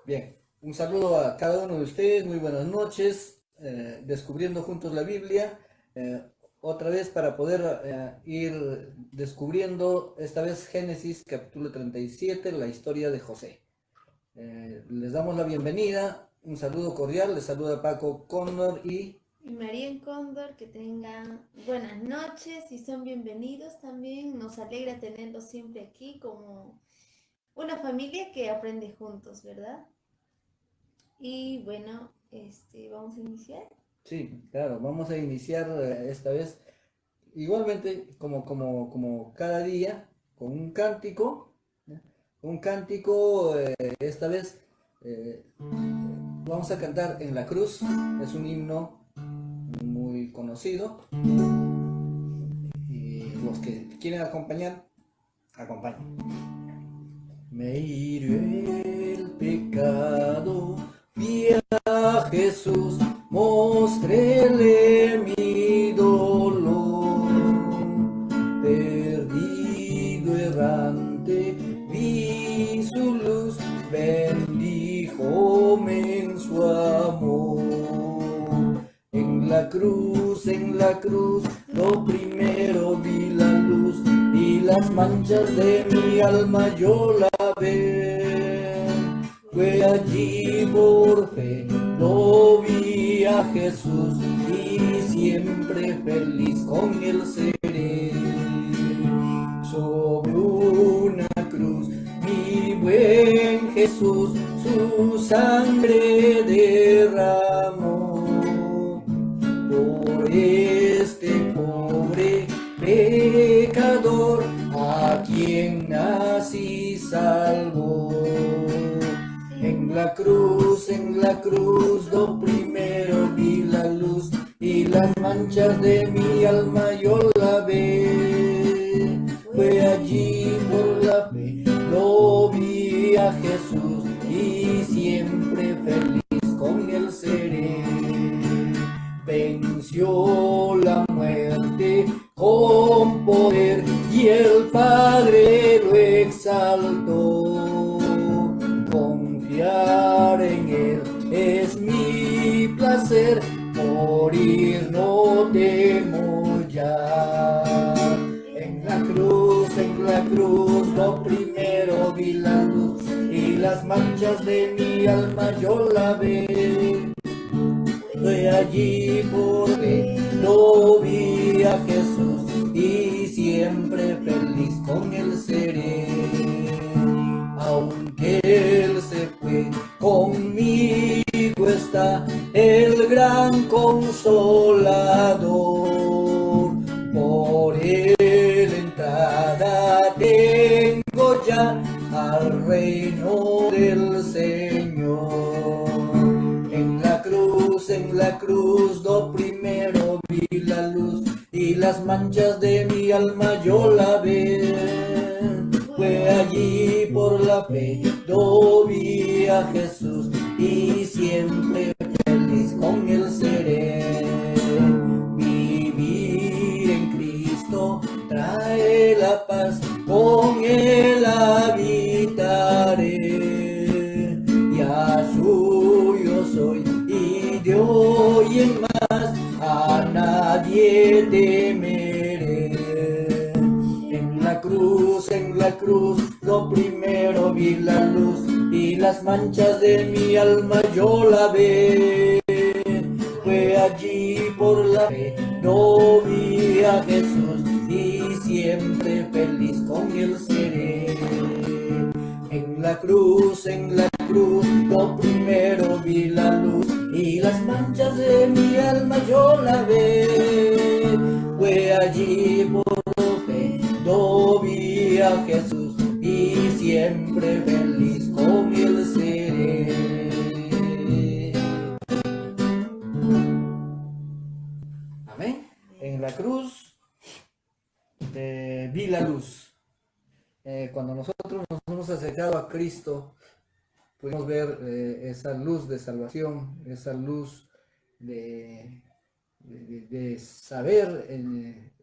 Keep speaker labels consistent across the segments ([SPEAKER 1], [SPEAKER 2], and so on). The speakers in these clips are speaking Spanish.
[SPEAKER 1] Bien, un saludo a cada uno de ustedes, muy buenas noches, descubriendo juntos la Biblia, eh, otra vez para poder ir descubriendo, esta vez Génesis capítulo 37, la historia de José. Les damos la bienvenida, un saludo cordial, les saluda Paco Cóndor
[SPEAKER 2] Y María en Cóndor, que tengan buenas noches y son bienvenidos también. Nos alegra tenerlos siempre aquí como una familia que aprende juntos, ¿verdad? Y bueno, vamos a iniciar.
[SPEAKER 1] Sí, claro, vamos a iniciar esta vez igualmente como cada día con un cántico, ¿ya? Un cántico, esta vez vamos a cantar En la Cruz, es un himno muy conocido y los que quieren acompañar, acompañen. Me hirió el pecado, vi a Jesús, mostréle mi dolor. Perdido errante, vi su luz, bendíjome en su amor. En la cruz, lo primero vi la luz y las manchas de mi alma yo lavé. Fue allí por fe, lo vi a Jesús y siempre feliz con él seré. Sobre una cruz, mi buen Jesús, su sangre derramó por este pobre pecador a quien así salvó. En la cruz, lo primero vi la luz y las manchas de mi alma yo lavé. Fue allí por la fe, lo vi a Jesús y siempre feliz con él seré. Venció la muerte con poder y el Padre lo exaltó. Confiar en él es mi placer, morir no temo ya. En la cruz, lo primero vi la luz y las manchas de mi alma yo lavé. Fue allí porque lo vi a Jesús y siempre feliz con él seré. Aunque él se fue, conmigo está el gran consolador. Por él entrada tengo ya al reino del Señor. En la cruz, lo primero vi la luz y las manchas de mi alma yo lavé. Fue allí por la fe, lo vi a Jesús y siempre feliz con él seré. Vivir en Cristo trae la paz, con él habitaré. Ya suyo soy y de hoy en más a nadie temeré. En la cruz, lo primero vi la luz y las manchas de mi alma yo lavé. Fue allí por la fe, lo vi a Jesús y siempre feliz con él seré. En la cruz, lo primero vi la luz y las manchas de mi alma yo lavé. Fue allí por la fe, lo vi a Jesús y siempre feliz con él seré. Amén. En la cruz vi la luz. Cuando nosotros nos hemos acercado a Cristo, pudimos ver esa luz de salvación, esa luz de, de saber,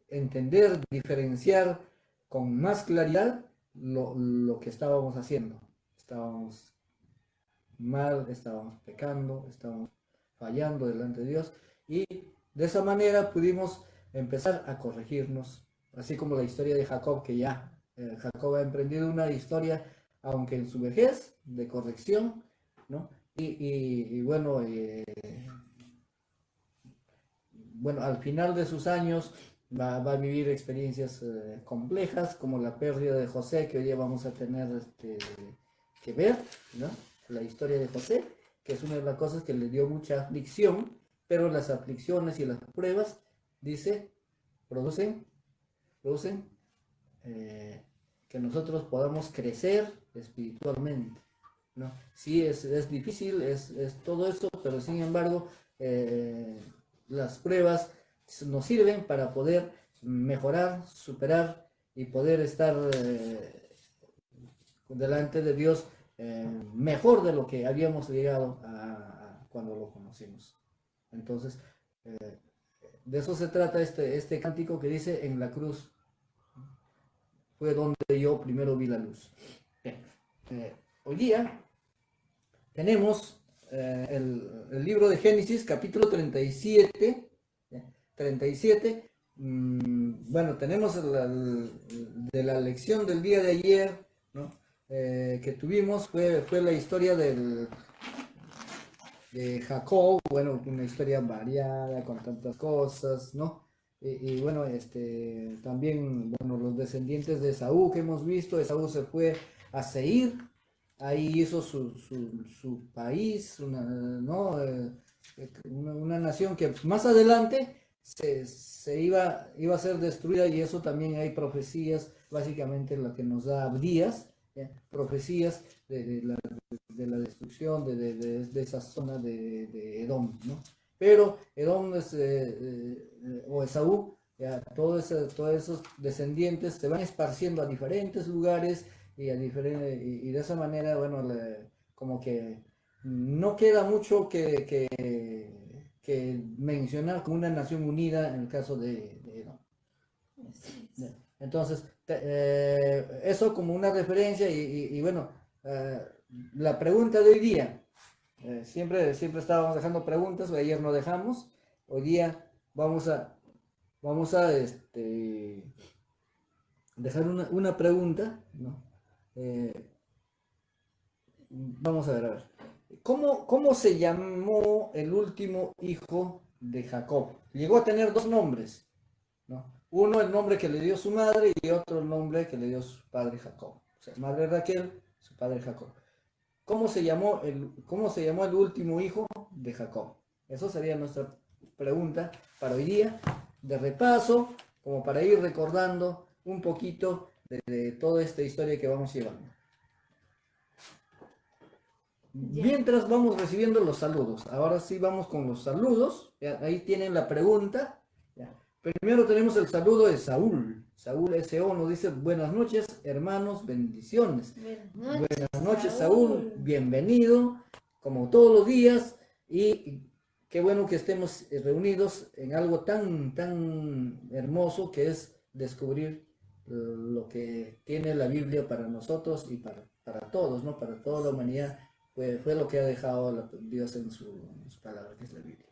[SPEAKER 1] entender, diferenciar con más claridad lo que estábamos haciendo. Estábamos mal, estábamos pecando, estábamos fallando delante de Dios, y de esa manera pudimos empezar a corregirnos, así como la historia de Jacob, que ya Jacob ha emprendido una historia, aunque en su vejez, de corrección, ¿no? Y bueno, bueno, al final de sus años va a vivir experiencias complejas, como la pérdida de José, que hoy día vamos a tener que ver, ¿no? La historia de José, que es una de las cosas que le dio mucha aflicción, pero las aflicciones y las pruebas, dice, producen, producen que nosotros podamos crecer espiritualmente, ¿no? Sí, es difícil, es todo eso, pero sin embargo, las pruebas nos sirven para poder mejorar, superar y poder estar delante de Dios mejor de lo que habíamos llegado a cuando lo conocimos. Entonces, de eso se trata este cántico que dice: en la cruz fue donde yo primero vi la luz. Bien, hoy día tenemos el libro de Génesis, capítulo 37. 37. Bueno, tenemos de la lección del día de ayer, ¿no? Que tuvimos, fue la historia de Jacob, bueno, una historia variada con tantas cosas, ¿no? Y bueno, también, bueno, los descendientes de Esaú que hemos visto. Esaú se fue a Seir, ahí hizo su país, ¿no? Una nación que más adelante iba a ser destruida, y eso también hay profecías, básicamente lo que nos da Abdías, ¿ya? Profecías de la destrucción de esa zona de Edom, ¿no? Pero Edom o Esaú, ya, todos esos descendientes se van esparciendo a diferentes lugares y de esa manera, bueno, como que no queda mucho que mencionar como una nación unida en el caso de Edom. Entonces, eso como una referencia y bueno, la pregunta de hoy día, siempre estábamos dejando preguntas, ayer no dejamos, hoy día vamos a dejar una pregunta, ¿no? Vamos a ver. ¿Cómo se llamó el último hijo de Jacob? Llegó a tener dos nombres, ¿no? Uno el nombre que le dio su madre y otro el nombre que le dio su padre Jacob. O sea, madre Raquel, su padre Jacob. ¿Cómo se llamó el último hijo de Jacob? Eso sería nuestra pregunta para hoy día, de repaso, como para ir recordando un poquito de toda esta historia que vamos llevando. Mientras vamos recibiendo los saludos. Ahora sí vamos con los saludos. Ya, ahí tienen la pregunta. Ya. Primero tenemos el saludo de Saúl. Saúl S.O. nos dice: buenas noches, hermanos, bendiciones. Buenas noches, Saúl. Bienvenido, como todos los días. Y qué bueno que estemos reunidos en algo tan hermoso, que es descubrir lo que tiene la Biblia para nosotros y para todos, ¿no? Para toda la humanidad. Fue lo que ha dejado Dios en su palabra, que es la Biblia.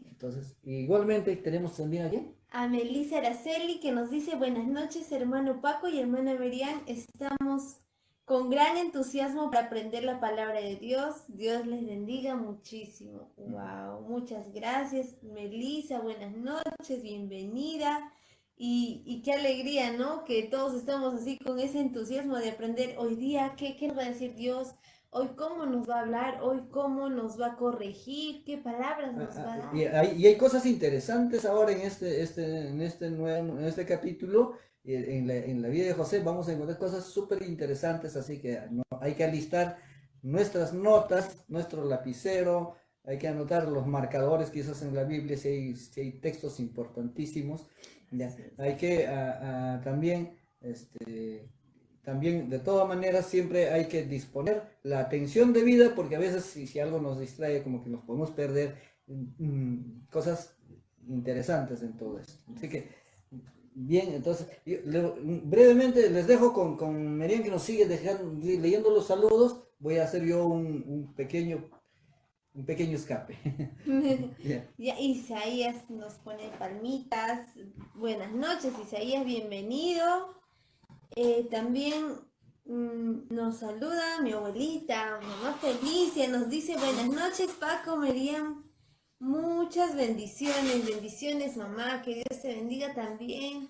[SPEAKER 1] Entonces, igualmente tenemos también aquí
[SPEAKER 2] a Melissa Araceli, que nos dice: buenas noches, hermano Paco y hermana Merian. Estamos con gran entusiasmo para aprender la palabra de Dios. Dios les bendiga muchísimo. Wow, muchas gracias, Melissa. Buenas noches, bienvenida. Y qué alegría, ¿no? Que todos estamos así con ese entusiasmo de aprender hoy día qué nos va a decir Dios. Hoy cómo nos va a hablar, hoy cómo nos va a corregir, qué palabras nos va a dar.
[SPEAKER 1] Y hay cosas interesantes ahora en este capítulo. En la vida de José vamos a encontrar cosas súper interesantes, así que no, hay que alistar nuestras notas, nuestro lapicero, hay que anotar los marcadores que usas en la Biblia, si hay textos importantísimos. Ya. Hay que también, de todas maneras, siempre hay que disponer la atención debida, porque a veces si algo nos distrae, como que nos podemos perder cosas interesantes en todo esto. Así que, bien, entonces, brevemente les dejo con Merian, que nos sigue leyendo los saludos voy a hacer yo un pequeño escape. Ya.
[SPEAKER 2] Ya Isaías nos pone palmitas. Buenas noches, Isaías, bienvenido. También nos saluda mi abuelita, mamá Felicia, nos dice buenas noches, Paco, Miriam. Muchas bendiciones, bendiciones, mamá, que Dios te bendiga también,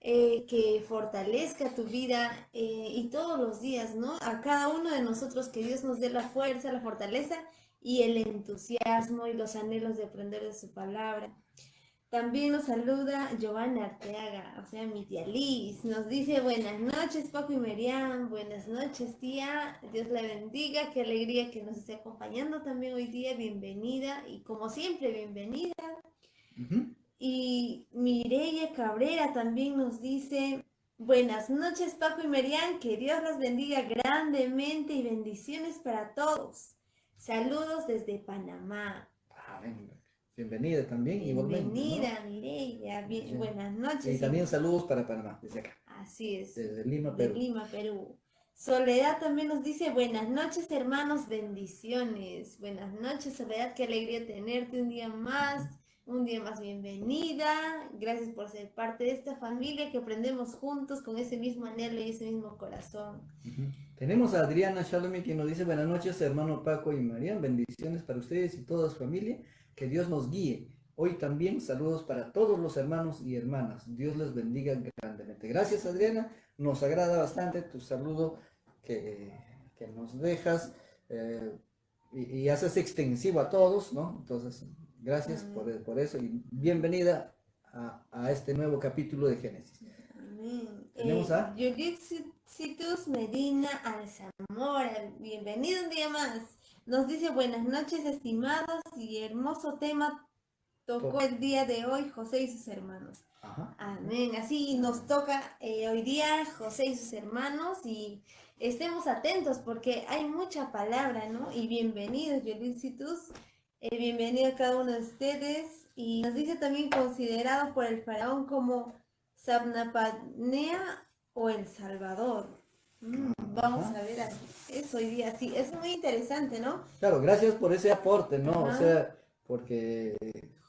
[SPEAKER 2] que fortalezca tu vida y todos los días, ¿no? A cada uno de nosotros que Dios nos dé la fuerza, la fortaleza y el entusiasmo y los anhelos de aprender de su palabra. También nos saluda Giovanna Arteaga, o sea, mi tía Liz. Nos dice buenas noches, Paco y Miriam. Buenas noches, tía. Dios la bendiga. Qué alegría que nos esté acompañando también hoy día. Bienvenida. Y como siempre, bienvenida.
[SPEAKER 1] Ujú.
[SPEAKER 2] Y Mireia Cabrera también nos dice buenas noches, Paco y Miriam. Que Dios las bendiga grandemente y bendiciones para todos. Saludos desde Panamá.
[SPEAKER 1] Ah, bienvenida también, igualmente, ¿no?
[SPEAKER 2] Bienvenida, Mireia.
[SPEAKER 1] Sí.
[SPEAKER 2] Buenas
[SPEAKER 1] Y
[SPEAKER 2] noches.
[SPEAKER 1] también saludos para Panamá, desde acá,
[SPEAKER 2] Así es,
[SPEAKER 1] desde Lima,
[SPEAKER 2] de
[SPEAKER 1] Perú.
[SPEAKER 2] Lima, Perú. Soledad también nos dice buenas noches, hermanos, bendiciones. Buenas noches, Soledad, qué alegría tenerte un día más bienvenida. Gracias por ser parte de esta familia que aprendemos juntos con ese mismo anhelo y ese mismo corazón.
[SPEAKER 1] Ujú. Tenemos a Adriana Shalomí que nos dice buenas noches, hermano Paco y María, bendiciones para ustedes y toda su familia, que Dios nos guíe. Hoy también saludos para todos los hermanos y hermanas. Dios les bendiga grandemente. Gracias, Adriana. Nos agrada bastante tu saludo que nos dejas y haces extensivo a todos, ¿no? Entonces, gracias por eso y bienvenida a este nuevo capítulo de Génesis.
[SPEAKER 2] Amén.
[SPEAKER 1] Tenemos a...
[SPEAKER 2] Judith Citus Medina Alzamora, bienvenido un día más. Nos dice buenas noches, estimados, y hermoso tema tocó el día de hoy José y sus hermanos.
[SPEAKER 1] Ajá.
[SPEAKER 2] Amén. Así nos toca hoy día José y sus hermanos y estemos atentos porque hay mucha palabra, ¿no? Y bienvenidos, Yolicitus. Bienvenido a cada uno de ustedes. Y nos dice también considerado por el faraón como Sabnapanea o El Salvador. Vamos
[SPEAKER 1] Ajá.
[SPEAKER 2] a ver eso hoy día. Sí, es muy interesante, ¿no?
[SPEAKER 1] Claro, gracias por ese aporte, ¿no? O
[SPEAKER 2] Ajá.
[SPEAKER 1] sea, porque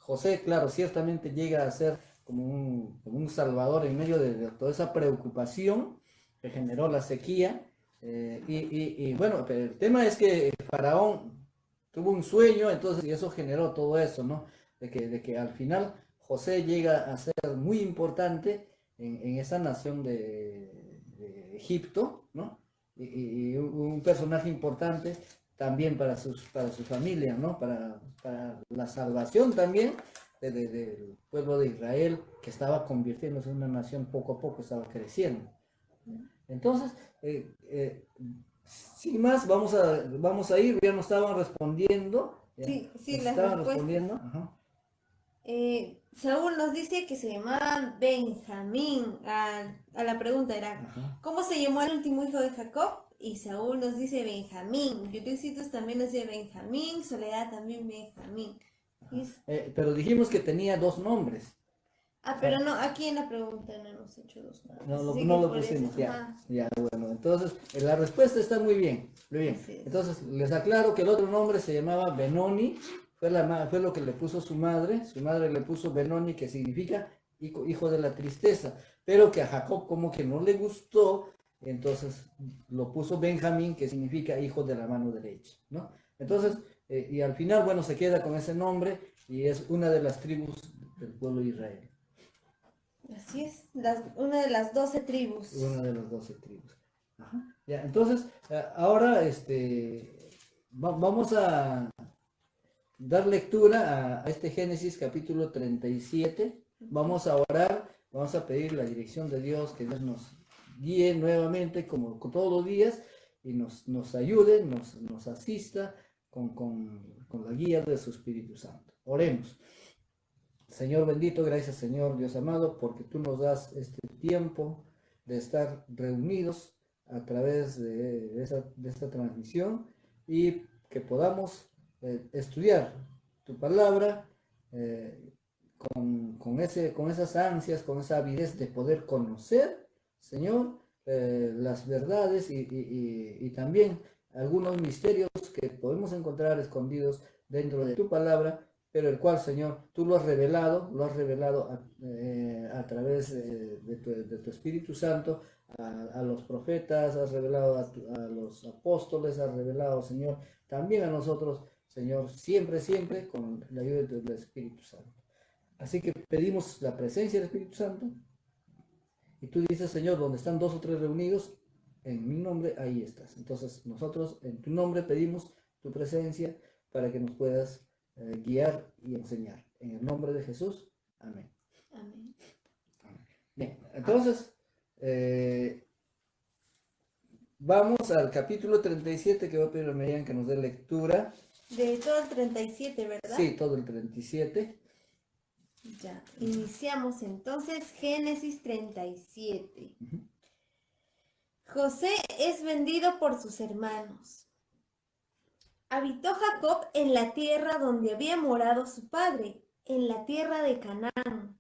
[SPEAKER 1] José, claro, ciertamente llega a ser como un salvador en medio de toda esa preocupación que generó la sequía. Y bueno, pero el tema es que el faraón tuvo un sueño, entonces, y eso generó todo eso, ¿no? De que al final José llega a ser muy importante en esa nación de Egipto, ¿no? Y un personaje importante también para su familia, ¿no? Para la salvación también del pueblo de Israel, que estaba convirtiéndose en una nación poco a poco, estaba creciendo. Entonces, sin más, vamos a ir, ya nos estaban respondiendo. Ya,
[SPEAKER 2] Sí,
[SPEAKER 1] nos
[SPEAKER 2] las
[SPEAKER 1] estaban
[SPEAKER 2] respuestas.
[SPEAKER 1] respondiendo. Ajá.
[SPEAKER 2] Saúl nos dice que se llamaba Benjamín. A la pregunta era,
[SPEAKER 1] Ajá.
[SPEAKER 2] ¿cómo se llamó el último hijo de Jacob? Y Saúl nos dice Benjamín. Yudicitus también nos dice Benjamín. Soledad también Benjamín.
[SPEAKER 1] Pero dijimos que tenía dos nombres.
[SPEAKER 2] Pero no, aquí en la pregunta no hemos hecho dos nombres.
[SPEAKER 1] No lo pusimos, ya, bueno, entonces la respuesta está muy bien, muy bien. Entonces les aclaro que el otro nombre se llamaba Benoni, fue lo que le puso su madre le puso Benoni, que significa hijo de la tristeza, pero que a Jacob como que no le gustó, entonces lo puso Benjamín, que significa hijo de la mano derecha, ¿no? Entonces, y al final, bueno, se queda con ese nombre y es una de las tribus del pueblo de Israel.
[SPEAKER 2] Así es, una de las 12 tribus.
[SPEAKER 1] Una de las 12 tribus. Ajá. Ya, entonces, ahora vamos a dar lectura a este Génesis capítulo 37. Vamos a orar, vamos a pedir la dirección de Dios, que Dios nos guíe nuevamente como todos los días y nos ayude, nos asista con la guía de su Espíritu Santo. Oremos. Señor bendito, gracias Señor Dios amado, porque tú nos das este tiempo de estar reunidos a través de esta transmisión y que podamos estudiar tu palabra con esas ansias, con esa avidez de poder conocer, Señor, las verdades y también algunos misterios que podemos encontrar escondidos dentro de tu palabra, pero el cual, Señor, tú lo has revelado a través de tu Espíritu Santo, a los profetas, has revelado a los apóstoles, has revelado, Señor, también a nosotros, Señor, siempre, siempre con la ayuda del Espíritu Santo. Así que pedimos la presencia del Espíritu Santo, y tú dices, Señor, donde están dos o tres reunidos, en mi nombre, ahí estás. Entonces, nosotros en tu nombre pedimos tu presencia para que nos puedas guiar y enseñar. En el nombre de Jesús, amén.
[SPEAKER 2] Amén.
[SPEAKER 1] Bien, entonces, vamos al capítulo 37, que voy a pedir a Miriam que nos dé lectura.
[SPEAKER 2] De todo el 37, ¿verdad?
[SPEAKER 1] Sí, todo el 37.
[SPEAKER 2] Ya, iniciamos entonces Génesis 37. José es vendido por sus hermanos. Habitó Jacob en la tierra donde había morado su padre, en la tierra de Canaán.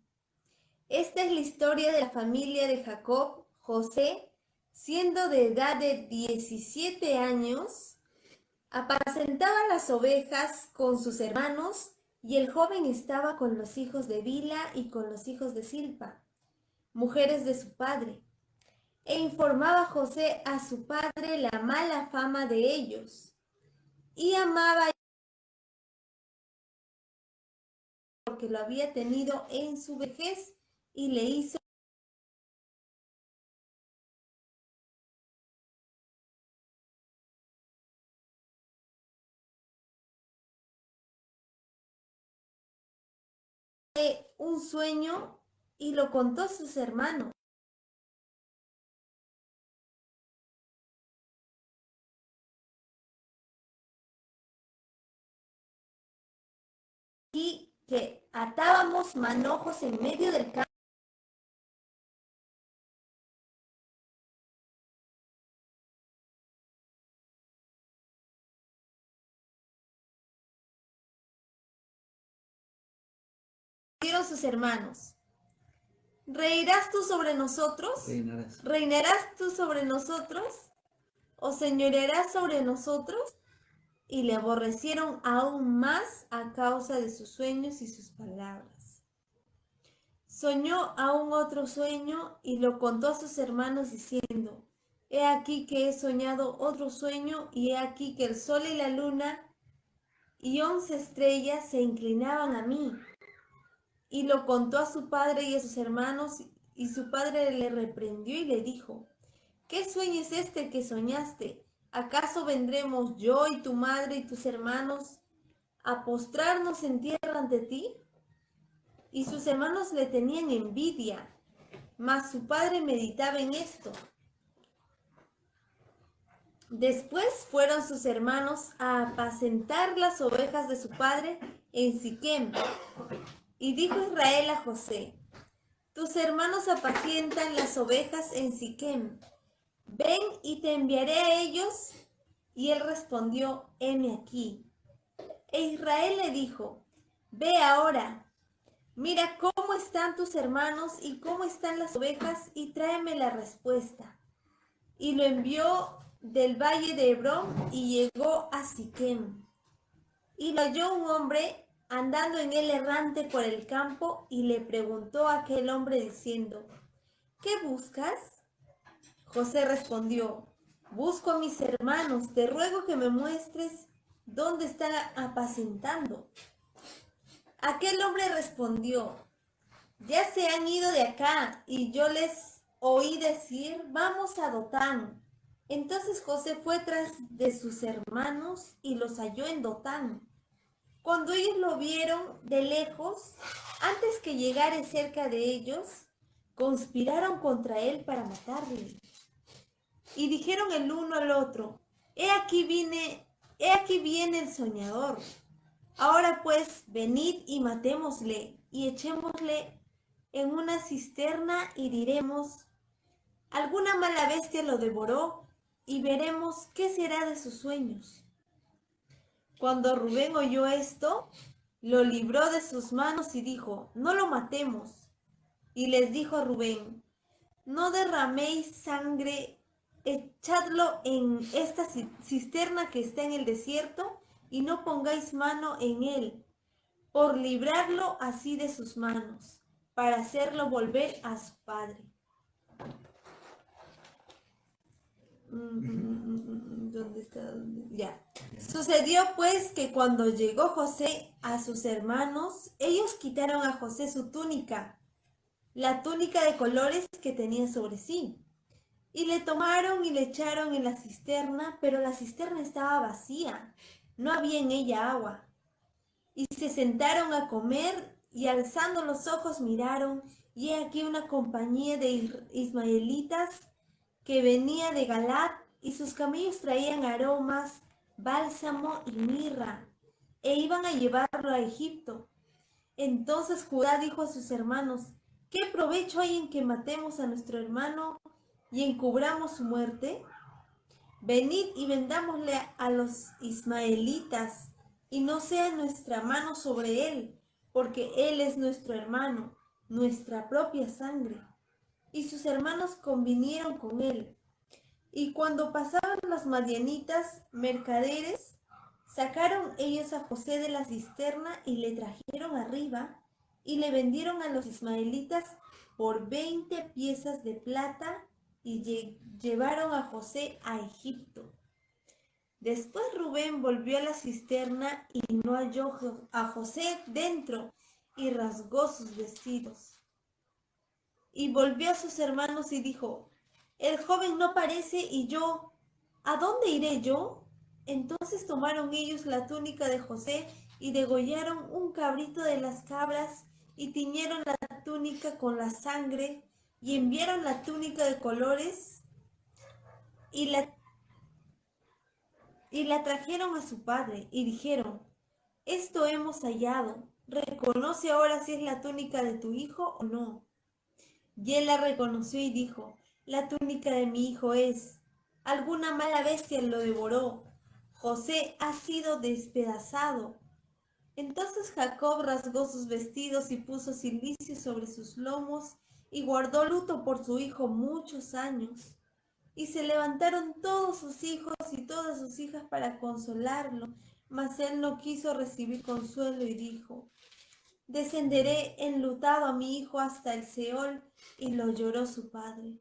[SPEAKER 2] Esta es la historia de la familia de Jacob. José, siendo de edad de 17 años, apacentaba las ovejas con sus hermanos, y el joven estaba con los hijos de Bila y con los hijos de Silpa, mujeres de su padre. E informaba José a su padre la mala fama de ellos, y amaba porque lo había tenido en su vejez, y le hizo un sueño y lo contó a sus hermanos. Y que atábamos manojos en medio del campo. Dieron sus hermanos: ¿reirás tú sobre nosotros?
[SPEAKER 1] Reinarás.
[SPEAKER 2] ¿Reinarás tú sobre nosotros? ¿O señorearás sobre nosotros? Y le aborrecieron aún más a causa de sus sueños y sus palabras. Soñó aún otro sueño y lo contó a sus hermanos diciendo: he aquí que he soñado otro sueño, y he aquí que el sol y la luna y 11 estrellas se inclinaban a mí. Y lo contó a su padre y a sus hermanos, y su padre le reprendió y le dijo: ¿qué sueño es este que soñaste? ¿Acaso vendremos yo y tu madre y tus hermanos a postrarnos en tierra ante ti? Y sus hermanos le tenían envidia, mas su padre meditaba en esto. Después fueron sus hermanos a apacentar las ovejas de su padre en Siquem. Y dijo Israel a José: tus hermanos apacientan las ovejas en Siquem. Ven y te enviaré a ellos. Y él respondió: heme aquí. E Israel le dijo: ve ahora, mira cómo están tus hermanos y cómo están las ovejas, y tráeme la respuesta. Y lo envió del valle de Hebrón y llegó a Siquem. Y lo halló un hombre andando en él errante por el campo, y le preguntó a aquel hombre diciendo: ¿qué buscas? José respondió: busco a mis hermanos, te ruego que me muestres dónde están apacentando. Aquel hombre respondió: ya se han ido de acá, y yo les oí decir: vamos a Dotán. Entonces José fue tras de sus hermanos y los halló en Dotán. Cuando ellos lo vieron de lejos, antes que llegare cerca de ellos, conspiraron contra él para matarle. Y dijeron el uno al otro: he aquí viene el soñador. Ahora pues, venid y matémosle, y echémosle en una cisterna, y diremos: alguna mala bestia lo devoró, y veremos qué será de sus sueños. Cuando Rubén oyó esto, lo libró de sus manos y dijo: no lo matemos. Y les dijo a Rubén: no derraméis sangre echadlo en esta cisterna que está en el desierto, y no pongáis mano en él, por librarlo así de sus manos, para hacerlo volver a su padre. ¿Dónde está? Ya. Sucedió pues que cuando llegó José a sus hermanos, ellos quitaron a José su túnica, la túnica de colores que tenía sobre sí, y le tomaron y le echaron en la cisterna, pero la cisterna estaba vacía, no había en ella agua. Y se sentaron a comer, y alzando los ojos miraron, y he aquí una compañía de ismaelitas que venía de Galat, y sus camellos traían aromas, bálsamo y mirra, e iban a llevarlo a Egipto. Entonces Judá dijo a sus hermanos: ¿qué provecho hay en que matemos a nuestro hermano y encubramos su muerte? Venid y vendámosle a los ismaelitas, y no sea nuestra mano sobre él, porque él es nuestro hermano, nuestra propia sangre. Y sus hermanos convinieron con él. Y cuando pasaban los madianitas mercaderes, sacaron ellos a José de la cisterna y le trajeron arriba, y le vendieron a los ismaelitas por 20 piezas de plata, y llevaron a José a Egipto. Después Rubén volvió a la cisterna y no halló a José dentro, y rasgó sus vestidos. Y volvió a sus hermanos y dijo: el joven no parece, y yo, ¿a dónde iré yo? Entonces tomaron ellos la túnica de José y degollaron un cabrito de las cabras, y tiñeron la túnica con la sangre, y enviaron la túnica de colores y la trajeron a su padre, y dijeron: esto hemos hallado, reconoce ahora si es la túnica de tu hijo o no. Y él la reconoció y dijo: la túnica de mi hijo es. Alguna mala bestia lo devoró. José ha sido despedazado. Entonces Jacob rasgó sus vestidos y puso cilicio sobre sus lomos, y guardó luto por su hijo muchos años. Y se levantaron todos sus hijos y todas sus hijas para consolarlo, mas él no quiso recibir consuelo y dijo: descenderé enlutado a mi hijo hasta el Seol. Y lo lloró su padre.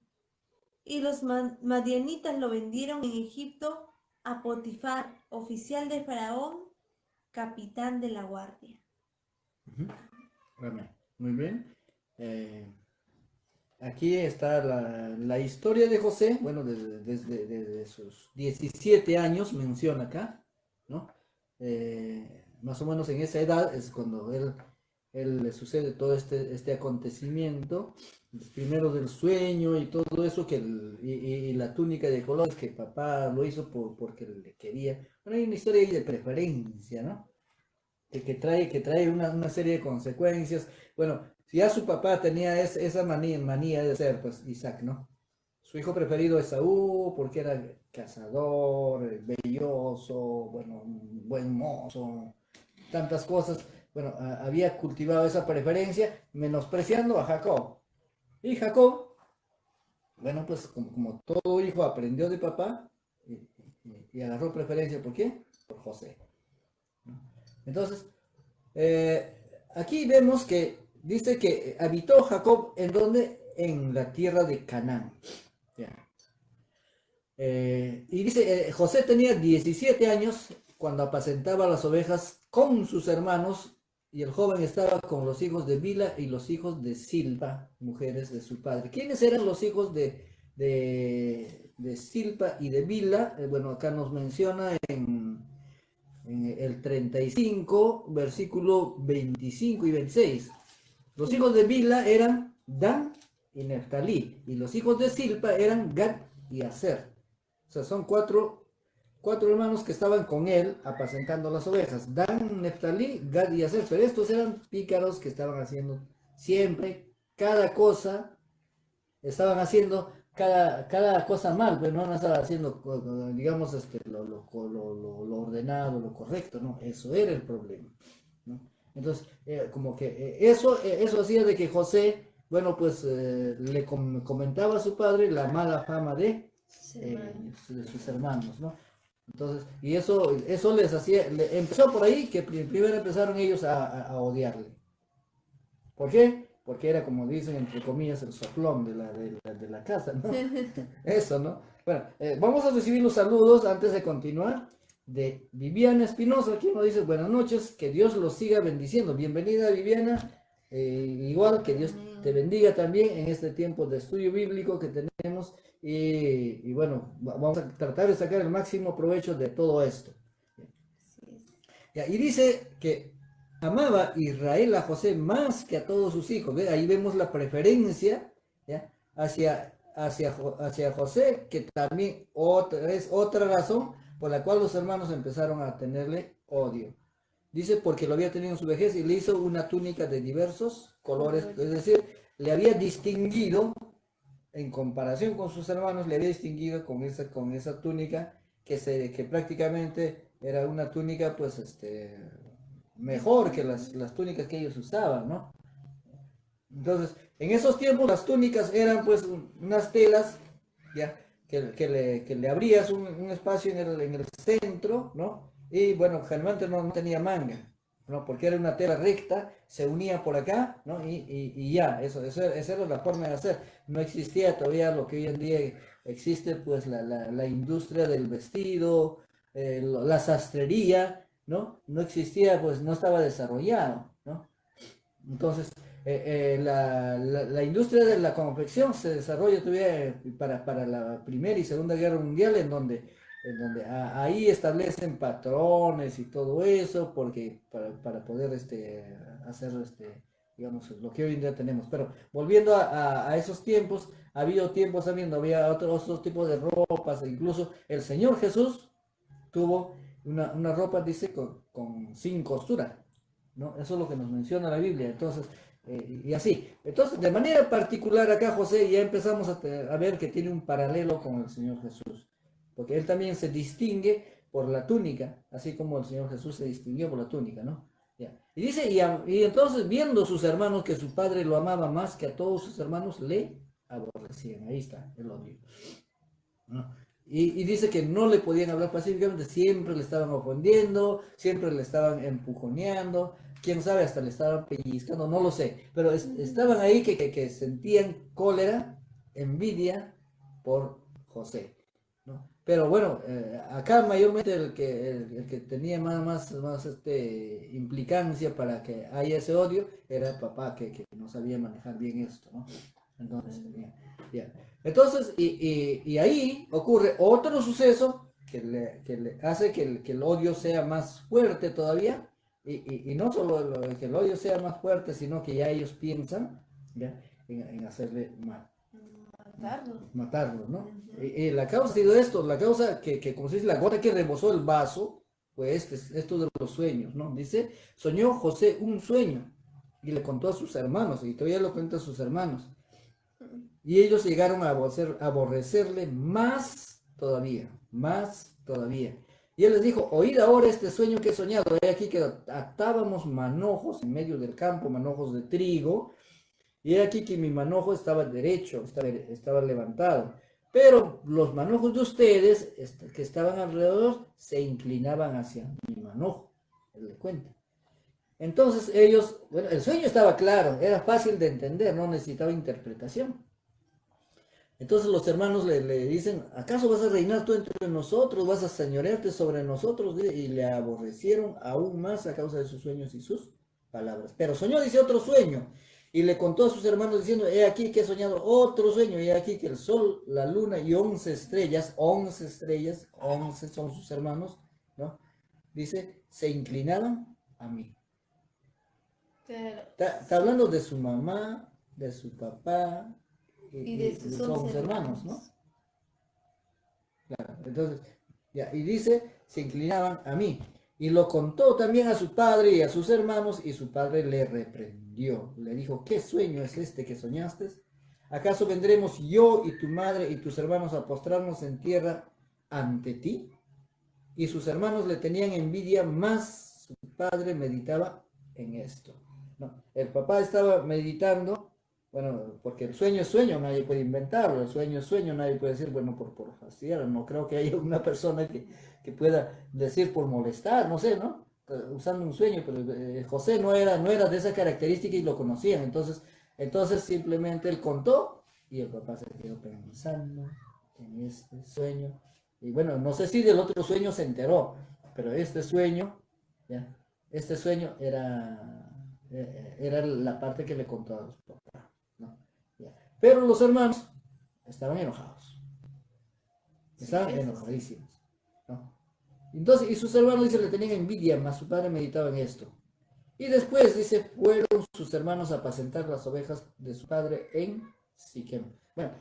[SPEAKER 2] Y los madianitas lo vendieron en Egipto a Potifar, oficial de Faraón, capitán de la guardia.
[SPEAKER 1] Bueno, muy bien. Aquí está la historia de José, bueno, desde sus 17 años menciona acá, ¿no? Más o menos en esa edad es cuando él le sucede todo este acontecimiento, primero del sueño y todo eso, y la túnica de colores que papá lo hizo porque le quería. Bueno, hay una historia ahí de preferencia, ¿no? Que trae una serie de consecuencias. Bueno, si ya su papá tenía esa manía de ser, pues Isaac, ¿no? Su hijo preferido es Esaú porque era cazador, belloso, bueno, un buen mozo, tantas cosas. Bueno, había cultivado esa preferencia, menospreciando a Jacob. Y Jacob, bueno, pues como todo hijo aprendió de papá y agarró preferencia. ¿Por qué? Por José. Entonces, eh, aquí vemos que dice que habitó Jacob en donde, en la tierra de Canaán. Ya. Y dice, José tenía 17 años cuando apacentaba las ovejas con sus hermanos, y el joven estaba con los hijos de Bila y los hijos de Silpa, mujeres de su padre. ¿Quiénes eran los hijos de Silpa y de Bila? Bueno, acá nos menciona en el 35, versículo 25 y 26. Los hijos de Bila eran Dan y Neftalí, y los hijos de Silpa eran Gad y Aser. O sea, son cuatro hermanos que estaban con él apacentando las ovejas. Dan, Neftalí, Gad y Aser. Pero estos eran pícaros que estaban haciendo siempre cada cosa, estaban haciendo cada cosa mal, pero no estaban haciendo, digamos, lo ordenado, lo correcto, ¿no? Eso era el problema, ¿no? Entonces, como que eso hacía de que José, bueno, pues le comentaba a su padre la mala fama de
[SPEAKER 2] hermanos.
[SPEAKER 1] de sus hermanos, ¿no? Entonces, y eso les hacía, empezó por ahí, que primero empezaron ellos a odiarle. ¿Por qué? Porque era, como dicen, entre comillas, el soplón de la casa, ¿no? Eso, ¿no? Bueno, vamos a recibir los saludos antes de continuar de Viviana Espinosa, quien nos dice buenas noches, que Dios los siga bendiciendo. Bienvenida, Viviana. Igual que Dios te bendiga también en este tiempo de estudio bíblico que tenemos y bueno, vamos a tratar de sacar el máximo provecho de todo esto.
[SPEAKER 2] Así es.
[SPEAKER 1] Ya, y dice que amaba Israel a José más que a todos sus hijos. ¿Ve? Ahí vemos la preferencia, ¿ya? Hacia José, que también es otra razón por la cual los hermanos empezaron a tenerle odio. Dice porque lo había tenido en su vejez y le hizo una túnica de diversos colores, es decir, le había distinguido, en comparación con sus hermanos, le había distinguido con esa túnica que prácticamente era una túnica, pues, mejor que las túnicas que ellos usaban, ¿no? Entonces, en esos tiempos las túnicas eran pues unas telas, ya, que le abrías un espacio en el centro, ¿no? Y bueno, generalmente no tenía manga, ¿no? Porque era una tela recta, se unía por acá, ¿no? Y ya, esa era la forma de hacer. No existía todavía lo que hoy en día existe, pues la industria del vestido, la sastrería, ¿no? No existía, pues no estaba desarrollado, ¿no? Entonces, la industria de la confección se desarrolla todavía para la Primera y Segunda Guerra Mundial, en donde ahí establecen patrones y todo eso, porque para poder hacer, digamos, lo que hoy en día tenemos. Pero volviendo a esos tiempos, ha habido tiempos también, había otros tipos de ropas, e incluso el Señor Jesús tuvo una ropa, dice, sin costura, ¿no? Eso es lo que nos menciona la Biblia. Entonces, y así. Entonces, de manera particular acá José ya empezamos a ver que tiene un paralelo con el Señor Jesús, porque él también se distingue por la túnica, así como el Señor Jesús se distinguió por la túnica, ¿no? Ya. Y dice, y entonces viendo sus hermanos que su padre lo amaba más que a todos sus hermanos, le aborrecían. Ahí está el odio, ¿no? Y dice que no le podían hablar pacíficamente, siempre le estaban ofendiendo, siempre le estaban empujoneando, quién sabe, hasta le estaban pellizcando, no lo sé, pero estaban ahí que sentían cólera, envidia por José, ¿no? Pero bueno, acá mayormente el que tenía más implicancia para que haya ese odio era el papá que no sabía manejar bien esto, ¿no? Entonces, ya. Entonces, y ahí ocurre otro suceso que le hace que el odio sea más fuerte todavía, y no solo que el odio sea más fuerte, sino que ya ellos piensan, ¿ya? en hacerle mal,
[SPEAKER 2] Matarlo.
[SPEAKER 1] matarlo, ¿no?
[SPEAKER 2] Ujú.
[SPEAKER 1] Y la causa ha sido esto, la causa que como se dice, la gota que rebosó el vaso, pues esto de los sueños, ¿no? Dice, soñó José un sueño y le contó a sus hermanos, y todavía lo cuenta a sus hermanos. Y ellos llegaron a aborrecerle más todavía, más todavía. Y él les dijo, oíd ahora este sueño que he soñado. He aquí que atábamos manojos en medio del campo, manojos de trigo. Y he aquí que mi manojo estaba derecho, estaba levantado. Pero los manojos de ustedes que estaban alrededor se inclinaban hacia mi manojo. Él le cuenta. Entonces ellos, bueno, el sueño estaba claro, era fácil de entender, no necesitaba interpretación. Entonces los hermanos le dicen, ¿acaso vas a reinar tú entre nosotros? ¿Vas a señorearte sobre nosotros? Y le aborrecieron aún más a causa de sus sueños y sus palabras. Pero soñó, dice, otro sueño. Y le contó a sus hermanos diciendo, he aquí que he soñado otro sueño. Y he aquí que el sol, la luna y 11 estrellas, 11 son sus hermanos, ¿no? Dice, se inclinaban a mí.
[SPEAKER 2] Claro.
[SPEAKER 1] Está hablando de su mamá, de su papá,
[SPEAKER 2] Y de sus
[SPEAKER 1] son
[SPEAKER 2] 11
[SPEAKER 1] sus hermanos, ¿no?
[SPEAKER 2] hermanos.
[SPEAKER 1] Claro, entonces, ya, y dice, se inclinaban a mí. Y lo contó también a su padre y a sus hermanos, y su padre le reprendió. Le dijo, ¿qué sueño es este que soñaste? ¿Acaso vendremos yo y tu madre y tus hermanos a postrarnos en tierra ante ti? Y sus hermanos le tenían envidia, más su padre meditaba en esto, ¿no? El papá estaba meditando, bueno, porque el sueño es sueño, nadie puede inventarlo, el sueño es sueño, nadie puede decir, bueno, por fastidiar, no creo que haya una persona que pueda decir por molestar, no sé, ¿no? Usando un sueño, pero José no era de esa característica y lo conocían, entonces simplemente él contó y el papá se quedó pensando en este sueño, y bueno, no sé si del otro sueño se enteró, pero este sueño, ¿ya? Este sueño era la parte que le contó a los papás, ¿no? Ya. Pero los hermanos estaban enojados,
[SPEAKER 2] Sí,
[SPEAKER 1] estaban
[SPEAKER 2] eso sí.
[SPEAKER 1] enojadísimos, ¿no? Entonces, y sus hermanos, dice, le tenían envidia, mas su padre meditaba en esto. Y después, dice, fueron sus hermanos a apacentar las ovejas de su padre en Siquem. Bueno,